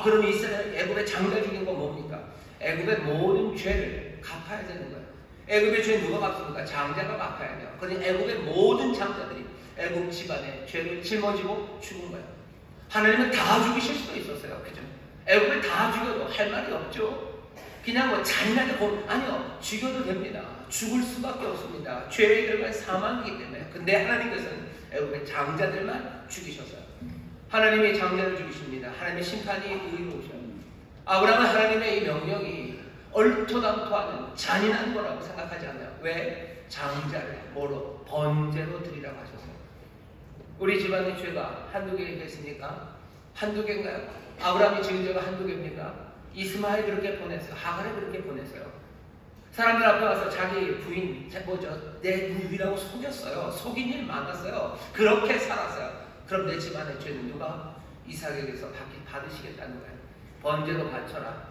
그럼 이스라엘 애굽의 장자 죽인 건 뭡니까? 애굽의 모든 죄를 갚아야 되는 거예요. 애굽의 죄는 누가 갚습니까? 장자가 갚아야 돼요. 그런데 애굽의 모든 장자들이 애굽 집안의 죄를 짊어지고 죽은 거예요. 하나님은 다 죽이실 수도 있었어요. 그죠? 애굽을 다 죽여도 할 말이 없죠. 그냥 잔인하게 아니요. 죽여도 됩니다. 죽을 수밖에 없습니다. 죄의 결과는 사망이기 때문에. 근데 하나님께서는 애굽의 장자들만 죽이셨어요. 하나님이 장자를 죽이십니다. 하나님의 심판이 의로우셔요. 아브라함은 하나님의 이 명령이 얼토당토하는 잔인한 거라고 생각하지 않아요. 왜? 장자를 뭐로? 번제로 드리라고 하셨어요. 우리 집안의 죄가 한두 개겠습니까? 한두 개인가요? 아브라함이 지은 죄가 한두 개입니까? 이스마엘 그렇게 보냈어요. 하갈을 그렇게 보냈어요. 사람들 앞에 와서 자기 부인, 내 누이라고 속였어요. 속인 일 많았어요. 그렇게 살았어요. 그럼 내 집안의 죄는 누가? 이삭에게서 받으시겠다는 거예요. 번제로 바쳐라.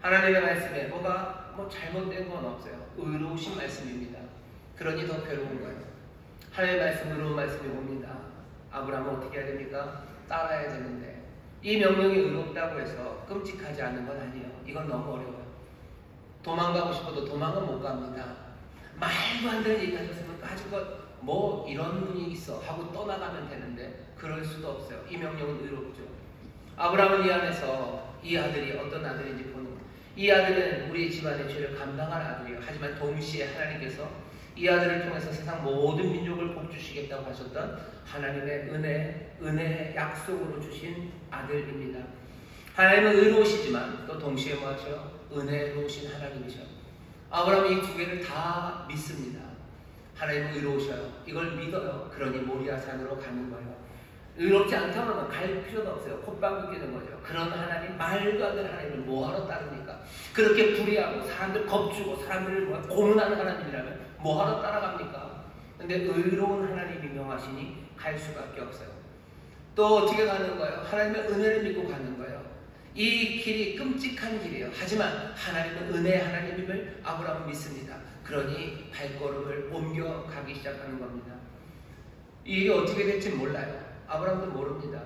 하나님의 말씀에 뭐가 잘못된 건 없어요. 의로우신 말씀입니다. 그러니 더 괴로운 거예요. 하나님의 말씀, 의로운 말씀이 옵니다. 아브라함은 어떻게 해야 됩니까? 따라야 되는데 이 명령이 의롭다고 해서 끔찍하지 않은 건 아니에요. 이건 너무 어려워요. 도망가고 싶어도 도망은 못 갑니다. 말도 안 되는 얘기 하셨으면 가지고 이런 분이 있어 하고 떠나가면 되는데 그럴 수도 없어요. 이 명령은 의롭죠. 아브라함은 이 안에서 이 아들이 어떤 아들인지 보는 거예요. 이 아들은 우리 집안의 죄를 감당할 아들이에요. 하지만 동시에 하나님께서 이 아들을 통해서 세상 모든 민족을 복주시겠다고 하셨던 하나님의 은혜의 약속으로 주신 아들입니다. 하나님은 의로우시지만 또 동시에 뭐죠? 은혜로우신 하나님이셔. 아브라함이 이 두 개를 다 믿습니다. 하나님은 의로우셔요. 이걸 믿어요. 그러니 모리아산으로 가는 거예요. 의롭지 않다면 갈 필요도 없어요. 콧방귀 뀌는 거죠. 그런 하나님, 말도 안 되는 하나님을 뭐하러 따릅니까? 그렇게 불의하고 사람들 겁주고 사람들을 고문하는 하나님이라면 뭐하러 따라갑니까? 근데 의로운 하나님이 명하시니 갈 수밖에 없어요. 또 어떻게 가는 거예요? 하나님의 은혜를 믿고 가는 거예요. 이 길이 끔찍한 길이에요. 하지만 하나님은 은혜의 하나님임을 아브라함은 믿습니다. 그러니 발걸음을 옮겨가기 시작하는 겁니다. 이 일이 어떻게 될지 몰라요. 아브라함도 모릅니다.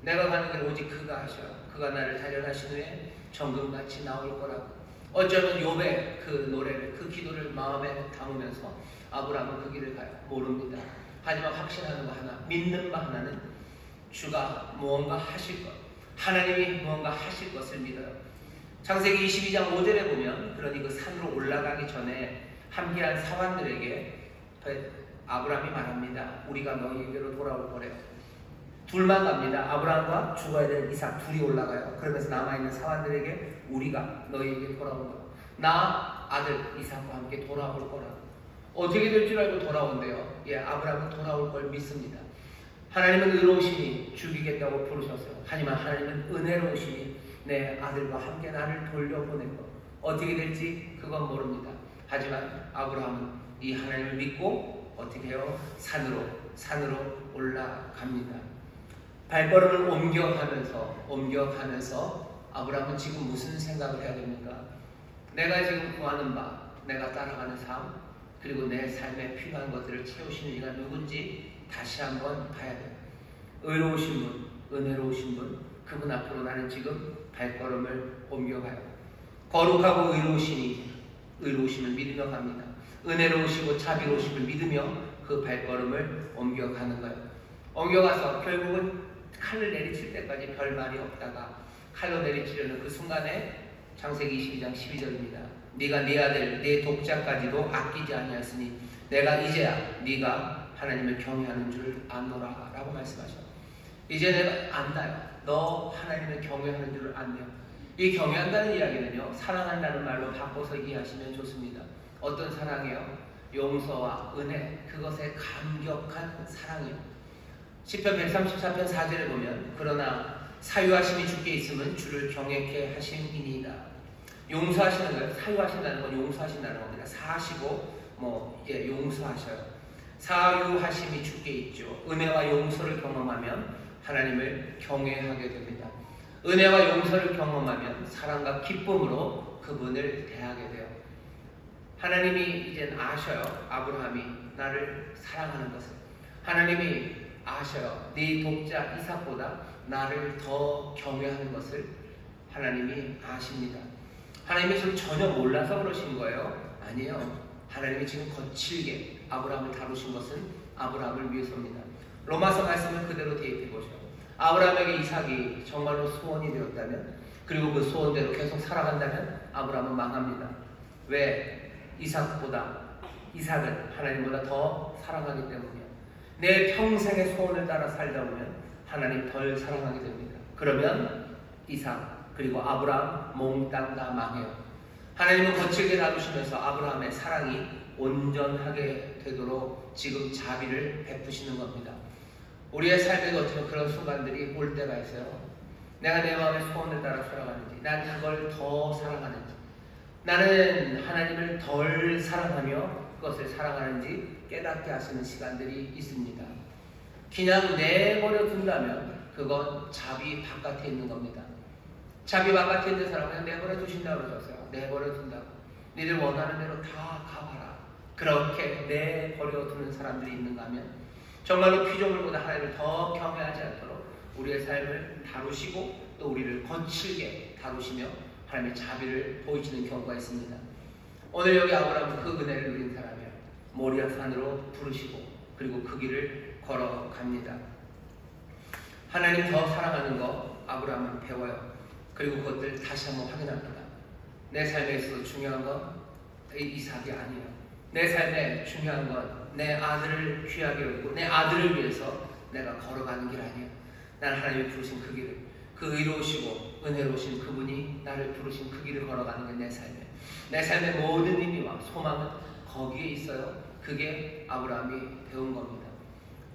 내가 가는 길 오직 그가 하셔요. 그가 나를 단련하신 후에 정금같이 나올 거라고. 어쩌면 욥의 그 노래를, 그 기도를 마음에 담으면서 아브라함은 그 길을 가요. 모릅니다. 하지만 확신하는 거 하나, 믿는 바 하나는 주가 무언가 하실 것, 하나님이 무언가 하실 것을 믿어요. 창세기 22장 5절에 보면, 그러니 그 산으로 올라가기 전에 함께한 사환들에게 아브라함이 말합니다. 우리가 너희에게로 돌아올 거래요. 둘만 갑니다. 아브라함과 죽어야 될 이삭 둘이 올라가요. 그러면서 남아있는 사환들에게 우리가 너희에게 돌아올 거라. 나 아들 이삭과 함께 돌아올 거라. 어떻게 될 줄 알고 돌아온대요. 예, 아브라함은 돌아올 걸 믿습니다. 하나님은 의로우시니 죽이겠다고 부르셨어요. 하지만 하나님은 은혜로우시니 내 아들과 함께 나를 돌려보낼 것. 어떻게 될지 그건 모릅니다. 하지만 아브라함은 이 하나님을 믿고 어떻게 해요? 산으로 올라갑니다. 발걸음을 옮겨가면서 아브라함은 지금 무슨 생각을 해야 됩니까? 내가 지금 구하는 바, 내가 따라가는 삶, 그리고 내 삶에 필요한 것들을 채우시는 이가 누군지 다시 한번 봐야 돼요. 의로우신 분, 은혜로우신 분, 그분 앞으로 나는 지금 발걸음을 옮겨가요. 거룩하고 의로우심을 믿으며 갑니다. 은혜로우시고 자비로우심을 믿으며 그 발걸음을 옮겨가는 거예요. 옮겨가서 결국은 칼을 내리칠 때까지 별말이 없다가 칼로 내리치려는 그 순간에 창세기 22장 12절입니다. 네가 네 아들 네 독자까지도 아끼지 아니하였으니 내가 이제야 네가 하나님을 경외하는 줄 아노라 라고 말씀하셔. 이제 내가 안다요. 너 하나님을 경외하는 줄을 안네요. 이 경외한다는 이야기는요, 사랑한다는 말로 바꿔서 이해하시면 좋습니다. 어떤 사랑이요? 용서와 은혜, 그것에 감격한 사랑이요. 시편 134편 4절에 보면 그러나 사유하심이 주께 있으면 주를 경외케 하심이니이다. 용서하시는 거예요. 사유하신다는 건 용서하신다는 겁니다. 사하시고 용서하셔요. 사유하심이 주께 있죠. 은혜와 용서를 경험하면 하나님을 경외하게 됩니다. 은혜와 용서를 경험하면 사랑과 기쁨으로 그분을 대하게 돼요. 하나님이 이젠 아셔요. 아브라함이 나를 사랑하는 것을. 하나님이 아셔요. 네 독자 이삭보다 나를 더 경외하는 것을 하나님이 아십니다. 하나님이 지금 전혀 몰라서 그러신 거예요? 아니에요. 하나님이 지금 거칠게 아브라함을 다루신 것은 아브라함을 위해서입니다. 로마서 말씀을 그대로 대입해 보죠. 아브라함에게 이삭이 정말로 소원이 되었다면, 그리고 그 소원대로 계속 살아간다면 아브라함은 망합니다. 왜? 이삭은 하나님보다 더 사랑하기 때문이에요. 내 평생의 소원을 따라 살다 보면 하나님 덜 사랑하게 됩니다. 그러면 이삭 그리고 아브라함 몽땅 다 망해요. 하나님은 거칠게 다루시면서 아브라함의 사랑이 온전하게 되도록 지금 자비를 베푸시는 겁니다. 우리의 삶에도 어쩌면 그런 순간들이 올 때가 있어요. 내가 내 마음의 소원을 따라 살아가는지, 난 그걸 더 사랑하는지, 나는 하나님을 덜 사랑하며 그것을 사랑하는지 깨닫게 하시는 시간들이 있습니다. 그냥 내버려 둔다면 그건 자비 바깥에 있는 겁니다. 자비 바깥에 있는 사람은 그냥 내버려 두신다고 그러셨어요. 내버려 둔다고. 니들 원하는 대로 다 가봐라. 그렇게 내버려 두는 사람들이 있는가 하면 정말로 피조물보다 하나님을 더 경외하지 않도록 우리의 삶을 다루시고 또 우리를 거칠게 다루시며 하나님의 자비를 보이시는 경우가 있습니다. 오늘 여기 아브라함은 그 은혜를 누린 사람이에요. 모리아 산으로 부르시고 그리고 그 길을 걸어갑니다. 하나님 더 사랑하는 거 아브라함은 배워요. 그리고 그것들 다시 한번 확인합니다. 내 삶에 있어서 중요한 건 이삭이 아니에요. 내 삶에 중요한 건 내 아들을 귀하게 여기고 내 아들을 위해서 내가 걸어가는 길 아니에요. 난 하나님이 부르신 그 길을, 그 의로우시고 은혜로우신 그분이 나를 부르신 그 길을 걸어가는 게 내 삶이에요. 내 삶의 모든 의미와 소망은 거기에 있어요. 그게 아브라함이 배운 겁니다.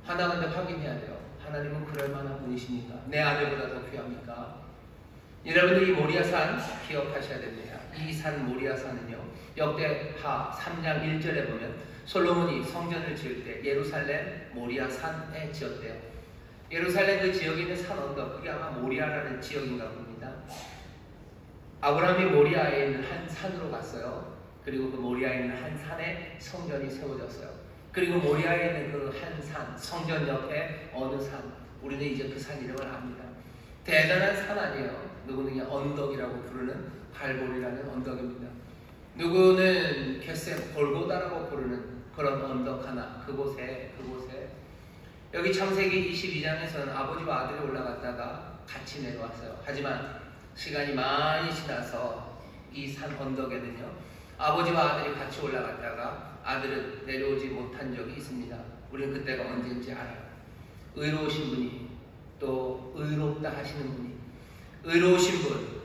하나 근데 확인해야 돼요. 하나님은 그럴 만한 분이십니까? 내 아들보다 더 귀합니까? 여러분들 이 모리아산 기억하셔야 됩니다. 이 산 모리아산은요, 역대하 3장 1절에 보면 솔로몬이 성전을 지을 때 예루살렘 모리아산에 지었대요. 예루살렘 그 지역에 있는 산 언덕, 그게 아마 모리아라는 지역인가 봅니다. 아브라함이 모리아에 있는 한 산으로 갔어요. 그리고 그 모리아에 있는 한 산에 성전이 세워졌어요. 그리고 모리아에 있는 그 한 산, 성전 옆에 어느 산, 우리는 이제 그 산 이름을 압니다. 대단한 산 아니에요. 누구는 그냥 언덕이라고 부르는 발볼이라는 언덕입니다. 누구는 겟셈 골고다라고 부르는 그런 언덕 하나, 그곳에 여기 창세기 22장에서는 아버지와 아들이 올라갔다가 같이 내려왔어요. 하지만 시간이 많이 지나서 이 산 언덕에는요, 아버지와 아들이 같이 올라갔다가 아들은 내려오지 못한 적이 있습니다. 우리는 그때가 언제인지 알아요. 의로우신 분이, 또 의롭다 하시는 분이, 의로우신 분,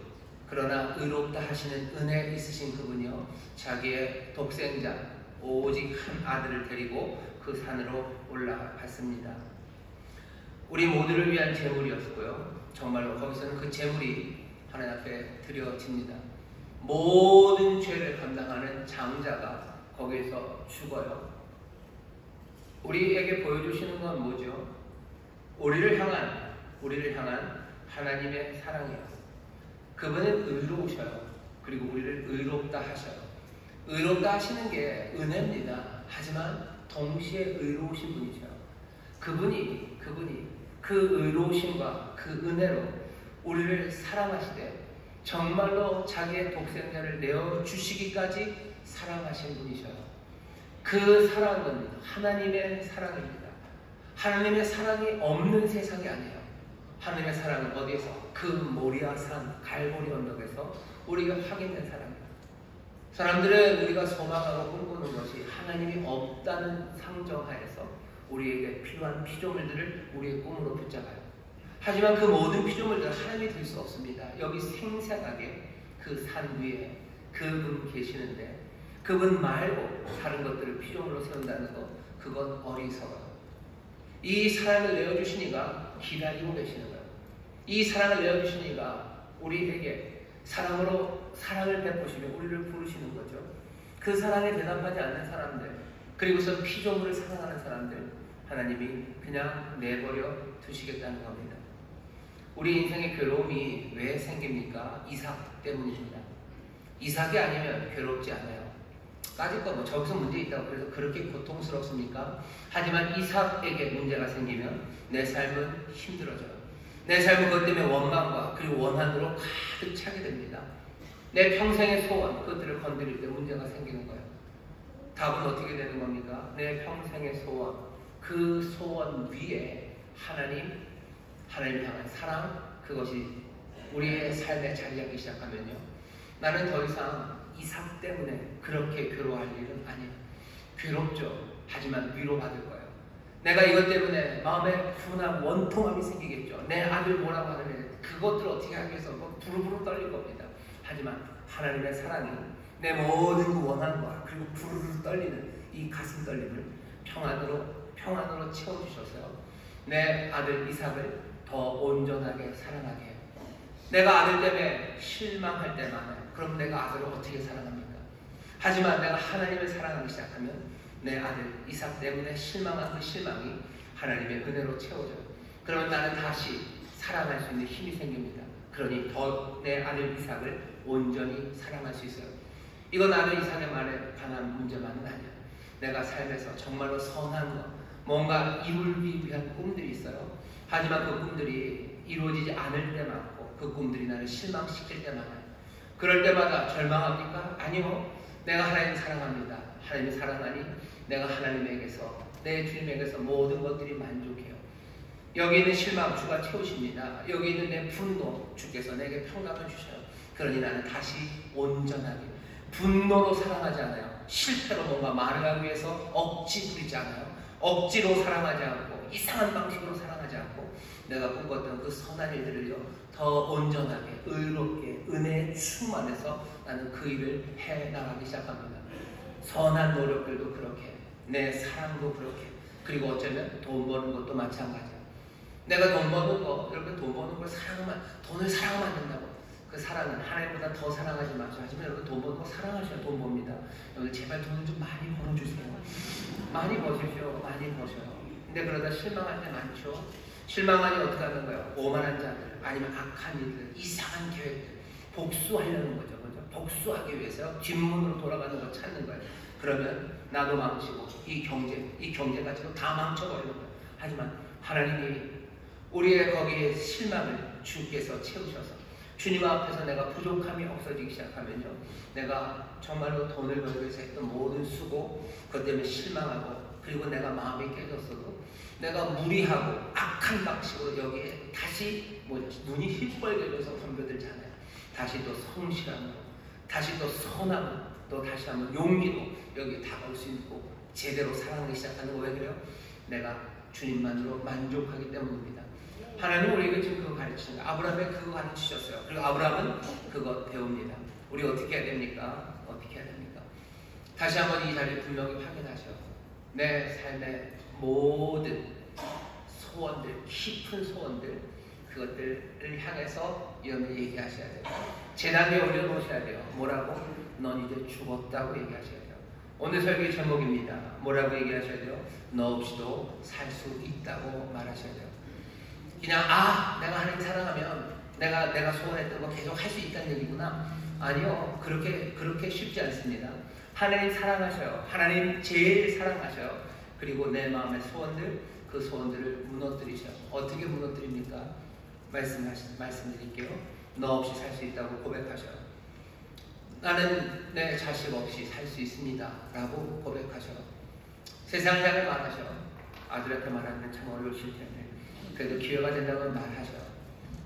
그러나 의롭다 하시는 은혜 있으신 그분이요, 자기의 독생자 오직 한 아들을 데리고 그 산으로 올라갔습니다. 우리 모두를 위한 제물이었고요, 정말로 거기서는 그 제물이 하나님 앞에 드려집니다. 모든 죄를 감당하는 장자가 거기에서 죽어요. 우리에게 보여주시는 건 뭐죠? 우리를 향한 하나님의 사랑이에요. 그분은 의로우셔요. 그리고 우리를 의롭다 하셔요. 의롭다 하시는 게 은혜입니다. 하지만 동시에 의로우신 분이셔요. 그분이 그 의로우심과 그 은혜로 우리를 사랑하시되 정말로 자기의 독생자를 내어주시기까지 사랑하신 분이셔요. 그 사랑은 하나님의 사랑입니다. 하나님의 사랑이 없는 세상이 아니에요. 하나님의 사랑은 어디에서? 그 모리아산 갈보리 언덕에서 우리가 확인된 사랑입니다. 사람들은 우리가 소망하고 꿈꾸는 것이 하나님이 없다는 상정하에서 우리에게 필요한 피조물들을 우리의 꿈으로 붙잡아요. 하지만 그 모든 피조물들은 하나님이 될 수 없습니다. 여기 생생하게 그 산 위에 그분 계시는데 그분 말고 다른 것들을 피조물로 세운다는 것, 그건 어리석어요. 이 사랑을 내어주시니가 기다리고 계시는 거예요. 이 사랑을 내어주시니가 우리에게 사랑으로 사랑을 베푸시며 우리를 부르시는 거죠. 그 사랑에 대답하지 않는 사람들, 그리고서 피조물을 사랑하는 사람들, 하나님이 그냥 내버려 두시겠다는 겁니다. 우리 인생의 괴로움이 왜 생깁니까? 이삭 때문입니다. 이삭이 아니면 괴롭지 않아요. 까짓 거 저기서 문제 있다고 그래서 그렇게 고통스럽습니까? 하지만 이삭에게 문제가 생기면 내 삶은 힘들어져요. 내 삶은 그것 때문에 원망과 그리고 원한으로 가득 차게 됩니다. 내 평생의 소원, 그것들을 건드릴 때 문제가 생기는 거예요. 답은 어떻게 되는 겁니까? 내 평생의 소원, 그 소원 위에 하나님을 향한 사랑, 그것이 우리의 삶에 자리하기 시작하면요, 나는 더 이상 이삭 때문에 그렇게 괴로워할 일은 아니에요. 괴롭죠. 하지만 위로받을 거예요. 내가 이것 때문에 마음에 분한 원통함이 생기겠죠. 내 아들 뭐라고 하는데 그것들을 어떻게 하기 위해서 부르부르 떨릴 겁니다. 하지만 하나님의 사랑이 내 모든 그 원한과 그리고 부르르 떨리는 이 가슴 떨림을 평안으로 채워주셔서요, 내 아들 이삭을 더 온전하게 사랑하게 해요. 내가 아들 때문에 실망할 때 많아요. 그럼 내가 아들을 어떻게 사랑합니까? 하지만 내가 하나님을 사랑하기 시작하면 내 아들 이삭 때문에 실망한 그 실망이 하나님의 은혜로 채워져요. 그러면 나는 다시 사랑할 수 있는 힘이 생깁니다. 그러니 더 내 아들 이삭을 온전히 사랑할 수 있어요. 이건 아들 이삭의 말에 관한 문제만은 아니에요. 내가 삶에서 정말로 선한 것, 뭔가 이루기 위한 꿈들이 있어요. 하지만 그 꿈들이 이루어지지 않을 때 많고 그 꿈들이 나를 실망시킬 때 많아요. 그럴 때마다 절망합니까? 아니요. 내가 하나님 사랑합니다. 하나님이 사랑하니 내가 하나님에게서, 내 주님에게서 모든 것들이 만족해요. 여기 있는 실망 주가 채우십니다. 여기 있는 내 분노 주께서 내게 평강을 주셔요. 그러니 나는 다시 온전하게 분노로 사랑하지 않아요. 실패로 뭔가 말을 하기 위해서 억지 부리지 않아요. 억지로 사랑하지 않고 이상한 방식으로 사랑하지 않고 내가 꿈꿨던 그 선한 일들을요, 더 온전하게 의롭게 은혜의 충만해서 나는 그 일을 해나가기 시작합니다. 선한 노력들도 그렇게, 내 사랑도 그렇게, 그리고 어쩌면 돈 버는 것도 마찬가지야. 내가 돈 버는 거, 여러분 돈 버는 걸 돈을 사랑하면 안 된다고. 그 사랑은 하나님보다 더 사랑하지 마세요. 하지만 여러분 돈 버는 거 사랑하셔야 돈 법니다. 여러분 제발 돈을 좀 많이 벌어주세요. 많이 버십시오. 많이 버셔요. 근데 그러다 실망할 때 많죠. 실망하니 어떻게 하는 거예요? 오만한 자들, 아니면 악한 이들, 이상한 계획들, 복수하려는 거죠. 그죠? 복수하기 위해서 뒷문으로 돌아가는 거 찾는 거예요. 그러면 나도 망치고 이 경제 가치도 다 망쳐버리는 거예요. 하지만 하나님이 우리의 거기에 실망을 주께서 채우셔서 주님 앞에서 내가 부족함이 없어지기 시작하면요, 내가 정말로 돈을 벌기 위해서 했던 모든 수고, 그것 때문에 실망하고, 그리고 내가 마음이 깨졌어도 내가 무리하고 악한 방식으로 여기에 다시 눈이 시뻘개져서 덤벼들잖아요. 다시 또 성실함으로, 다시 또 선함으로, 또 다시 한번 용기로 여기에 다가올 수 있고 제대로 사랑하기 시작하는 거. 왜 그래요? 내가 주님만으로 만족하기 때문입니다. 하나님 우리에게 지금 그거 가르치는 거예요. 아브라함에 그거 가르치셨어요. 그리고 아브라함은 그거 배웁니다. 우리 어떻게 해야 됩니까? 어떻게 해야 됩니까? 다시 한번 이 자리를 분명히 확인하셔. 내 삶의 모든 소원들, 깊은 소원들, 그것들을 향해서 이런 얘기하셔야 돼요. 재단에 올려놓으셔야 돼요. 뭐라고? 넌 이제 죽었다고 얘기하셔야 돼요. 오늘 설교의 제목입니다. 뭐라고 얘기하셔야 돼요? 너 없이도 살 수 있다고 말하셔야 돼요. 그냥 내가 하나님 사랑하면 내가 소원했던 거 계속 할 수 있다는 얘기구나. 아니요, 그렇게 쉽지 않습니다. 하나님 사랑하셔요. 하나님 제일 사랑하셔요. 그리고 내 마음의 소원들, 그 소원들을 무너뜨리셔요. 어떻게 무너뜨립니까? 말씀드릴게요. 너 없이 살 수 있다고 고백하셔요. 나는 내 자식 없이 살 수 있습니다 라고 고백하셔요. 세상장을 말하셔요. 아들한테 말하는 참 어려우실 텐데 그래도 기회가 된다면 말하셔요.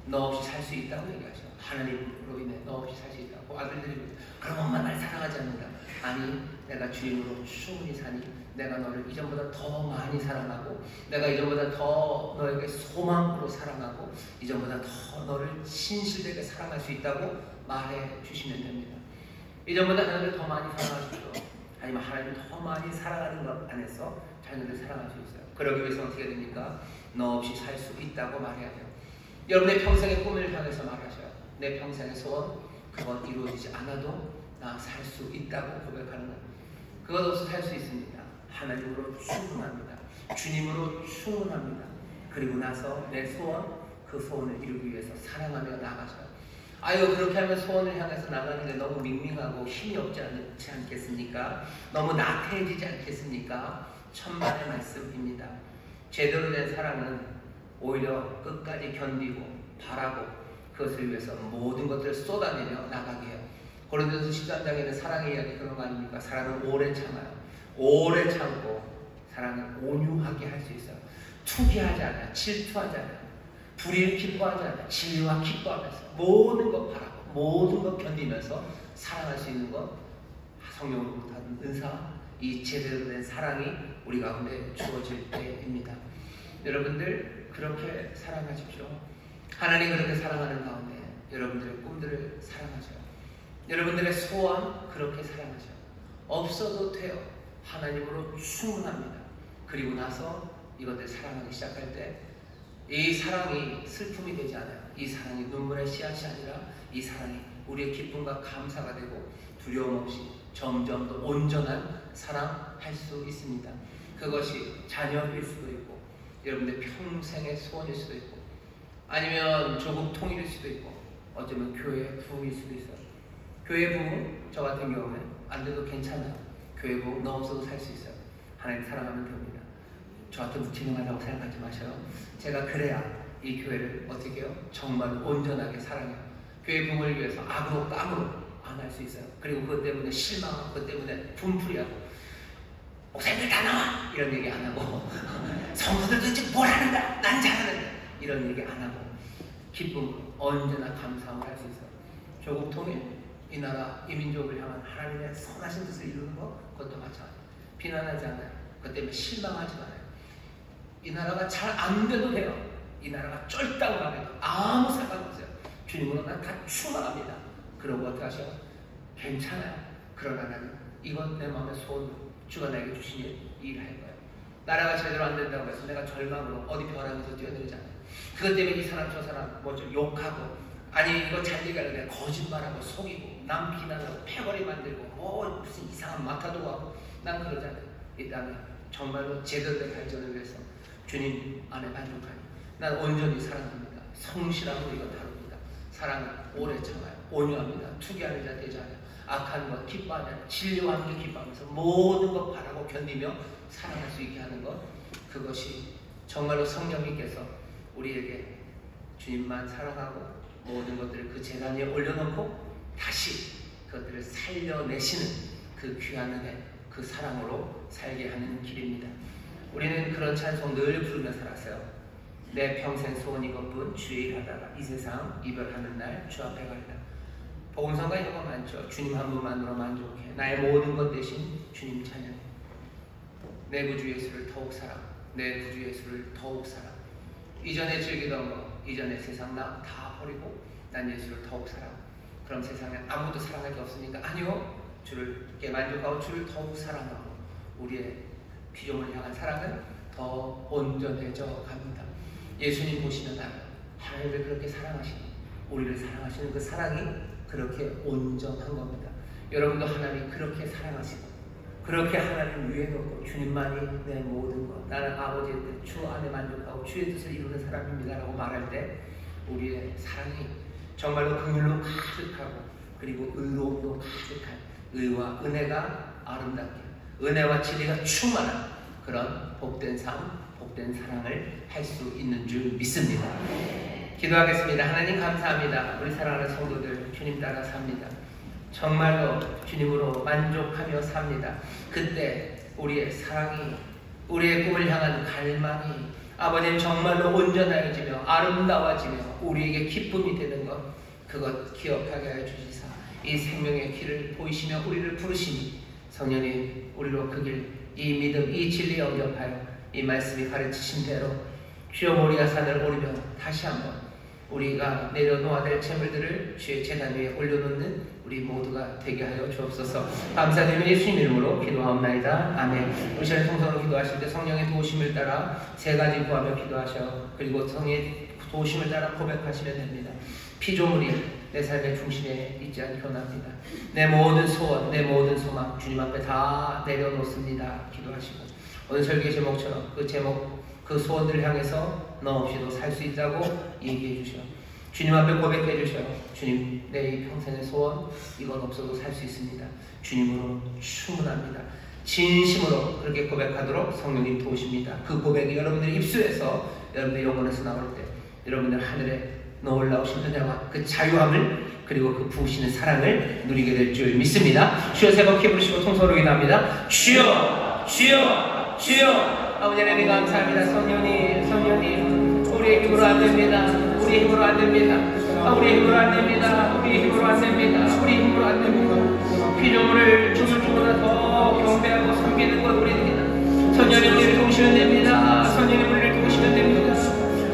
너 없이 살 수 있다고 얘기하셔요. 하나님으로 인해 너 없이 살 수 있다고. 아들들이 그럼 엄마 날 사랑하지 않는다. 아니, 내가 주님으로 충분히 사니 내가 너를 이전보다 더 많이 사랑하고, 내가 이전보다 더 너에게 소망으로 사랑하고, 이전보다 더 너를 신실되게 사랑할 수 있다고 말해 주시면 됩니다. 이전보다 하나님을 더 많이 사랑하십시오. 아니면 하나님을 더 많이 사랑하는 것 안에서 자녀를 사랑할 수 있어요. 그러기 위해서 어떻게 됩니까? 너 없이 살 수 있다고 말해야 돼요. 여러분의 평생의 꿈을 향해서 말하셔요. 내 평생의 소원, 그건 이루어지지 않아도 나 살 수 있다고 고백하는 거예요. 그것 없이 살 수 있습니다. 하나님으로 충분합니다. 주님으로 충분합니다. 그리고 나서 내 소원, 그 소원을 이루기 위해서 사랑하며 나가셔요. 그렇게 하면 소원을 향해서 나가는 게 너무 밍밍하고 힘이 없지 않겠습니까? 너무 나태해지지 않겠습니까? 천만의 말씀입니다. 제대로 된 사랑은 오히려 끝까지 견디고 바라고 그것을 위해서 모든 것들을 쏟아내며 나가게 해요. 고린도전서 13장에는 사랑의 이야기 그런 거 아닙니까? 사랑은 오래 참아요. 오래 참고 사랑은 온유하게 할 수 있어요. 투기하지 않아요. 질투하지 않아요. 불의를 기뻐하지 않아요. 진리와 기뻐하면서 모든 것 바라고 모든 것 견디면서 사랑할 수 있는 것, 성령으로부터 받은 은사, 이 제대로 된 사랑이 우리 가운데 주어질 때입니다. 여러분들 그렇게 사랑하십시오. 하나님 그렇게 사랑하는 가운데 여러분들의 꿈들을 사랑하셔요. 여러분들의 소원 그렇게 사랑하셔요. 없어도 돼요. 하나님으로 충분합니다. 그리고 나서 이것들 사랑하기 시작할 때 이 사랑이 슬픔이 되지 않아요. 이 사랑이 눈물의 씨앗이 아니라 이 사랑이 우리의 기쁨과 감사가 되고 두려움 없이 점점 더 온전한 사랑할 수 있습니다. 그것이 자녀일 수도 있고 여러분들 평생의 소원일 수도 있고 아니면 조국 통일일 수도 있고 어쩌면 교회 부흥일 수도 있어요. 교회 부흥 저 같은 경우는 안 돼도 괜찮아요. 교회 부흥 너 없어도 살 수 있어요. 하나님 사랑하면 됩니다. 저한테 무책임하다고 생각하지 마셔요. 제가 그래야 이 교회를 어떻게 해요? 정말 온전하게 사랑해요. 교회 부흥을 위해서 악으로 깡으로 안 할 수 있어요. 그리고 그것 때문에 실망하고 그것 때문에 분풀이하고 목사님들 다 나와! 이런 얘기 안 하고 성도들도 도대체 뭘 하는다! 난 잘하는다! 이런 얘기 안 하고 기쁨, 언제나 감사함을 할 수 있어요. 조국 통일, 이 나라, 이 민족을 향한 하나님의 선하신 뜻을 이루는 것, 그것도 마찬가지예요. 비난하지 않아요. 그것 때문에 실망하지 않아요. 이 나라가 잘 안 돼도 돼요. 이 나라가 쫄딱 망해도 아무 상관없어요. 주님으로 난 다 충만합니다. 그러고 어떻게 하셔요? 괜찮아요. 그러나 나는 이건 내 마음의 소원, 주가 나에게 주신 일 할 거예요. 나라가 제대로 안 된다고 해서 내가 절망으로 어디 벼랑에서 뛰어내리지 않아요. 그것 때문에 이 사람 저 사람 뭐죠 욕하고 아니 이거 잘 얘기하는 게 거짓말하고 속이고 남 비난하고 패거리 만들고 뭐 무슨 이상한 마타도 하고 난 그러지 않아요. 이 땅에 정말로 제대로 발전을 위해서 주님 안에 만족하니 난 온전히 사랑합니다. 성실함으로 이거 다룹니다. 사랑은 오래 참아요. 온유합니다. 투기하는 자 되지 않아요. 악한 것 기뻐하지 않아요. 진료하는 게 기뻐하면서 모든 것 바라고 견디며 사랑할 수 있게 하는 것, 그것이 정말로 성령님께서 우리에게 주님만 사랑하고 모든 것들을 그 제단 위에 올려놓고 다시 그것들을 살려내시는 그 귀한 은혜, 그 사랑으로 살게 하는 길입니다. 우리는 그런 찬송 늘 부르며 살았어요. 내 평생 소원 이것뿐 주의 일하다가 이 세상 이별하는 날 주 앞에 가리라. 복음성가 이런 거 많죠. 주님 한 분만으로 만족해. 나의 모든 것 대신 주님 찬양. 내 구주 예수를 더욱 사랑. 내 구주 예수를 더욱 사랑. 이전에 즐기던 거, 이전에 세상 나 다 버리고 난 예수를 더욱 사랑. 그럼 세상에 아무도 사랑할 게 없습니까? 아니요. 주를 만족하고 주를 더욱 사랑하고 우리의 피조물을 향한 사랑은 더 온전해져 갑니다. 예수님 보시는 하나님을 그렇게 사랑하시고 우리를 사랑하시는 그 사랑이 그렇게 온전한 겁니다. 여러분도 하나님이 그렇게 사랑하시고 그렇게 하나님을 위해 놓고 주님만이 내 모든 것, 나는 아버지의 뜻, 주 안에 만족하고 주의 뜻을 이루는 사람입니다 라고 말할 때 우리의 사랑이 정말로 긍휼로 가득하고 그리고 의로움도 가득한 의와 은혜가 아름답게 은혜와 진리가 충만한 그런 복된 삶, 복된 사랑을 할 수 있는 줄 믿습니다. 기도하겠습니다. 하나님 감사합니다. 우리 사랑하는 성도들 주님 따라 삽니다. 정말로 주님으로 만족하며 삽니다. 그때 우리의 사랑이 우리의 꿈을 향한 갈망이 아버님 정말로 온전해지며 아름다워지며 우리에게 기쁨이 되는 것 그것 기억하게 하여 주시사 이 생명의 길을 보이시며 우리를 부르시니 성령님 우리로 그 길 이 믿음 이 진리 영접하여 이 말씀이 가르치신 대로 주여 모리아 산을 오르며 다시 한번 우리가 내려놓아야 될 재물들을 주의 제단 위에 올려놓는 우리 모두가 되게 하여 주옵소서. 감사드리며 예수님 이름으로 기도하옵나이다. 아멘. 우리 시간에 통성으로 기도하실 때 성령의 도우심을 따라 세 가지 구하며 기도하셔. 그리고 성령의 도우심을 따라 고백하시면 됩니다. 피조물이 내 삶의 중심에 있지 않게 원합니다. 내 모든 소원, 내 모든 소망 주님 앞에 다 내려놓습니다. 기도하시고 오늘 설교의 제목처럼 그 제목, 그 소원들을 향해서 너 없이도 살 수 있다고 얘기해 주셔. 주님 앞에 고백해 주셔. 주님, 내 평생의 소원 이건 없어도 살 수 있습니다. 주님으로 충분합니다. 진심으로 그렇게 고백하도록 성령님 도우십니다. 그 고백이 여러분들의 입술에서 여러분들의 영혼에서 나올 때 여러분들 하늘에 놀라우신 은혜와 그 자유함을 그리고 그 부으시는 사랑을 누리게 될 줄 믿습니다. 주여 세 번 부르시고 통성으로 기도합니다. 주여, 주여, 주여. 아버지 하나님 감사합니다. 성령님 우리의 힘으로 안 됩니다. 우리의 힘으로 안 됩니다. 우리의 힘으로 안 됩니다. 우리의 힘으로 안 됩니다. 우리의 힘으로 안 됩니다. 피조물을 주물주물보다 더 경배하고 섬기는 것 우리입니다. 성령님 우리를 도우시면 됩니다. 성령님 우리를 도우시면 됩니다.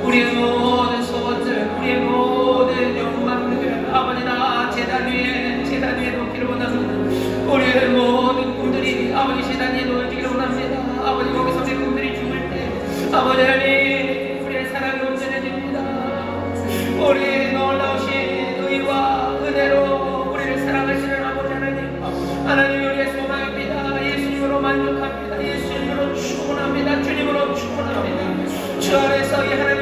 우리의 모든 소원들, 우리의 모든 욕망들 아버지 나 제단 위에 놓기를 원합니다. 우리의 모든 꿈들이 아버지 제단 위에 놓여지기를 원합니다. 아버지 거기서 우리 꿈들이 죽을 때 아버지 하나님 우리의 사랑이 온전해집니다. 우리의 놀라우신 의와 은혜로 우리를 사랑하시는 아버지 하나님 우리의 소망입니다. 예수님으로 만족합니다. 예수님으로 충분합니다. 주님으로 충분합니다. 주 안에서 이 하나님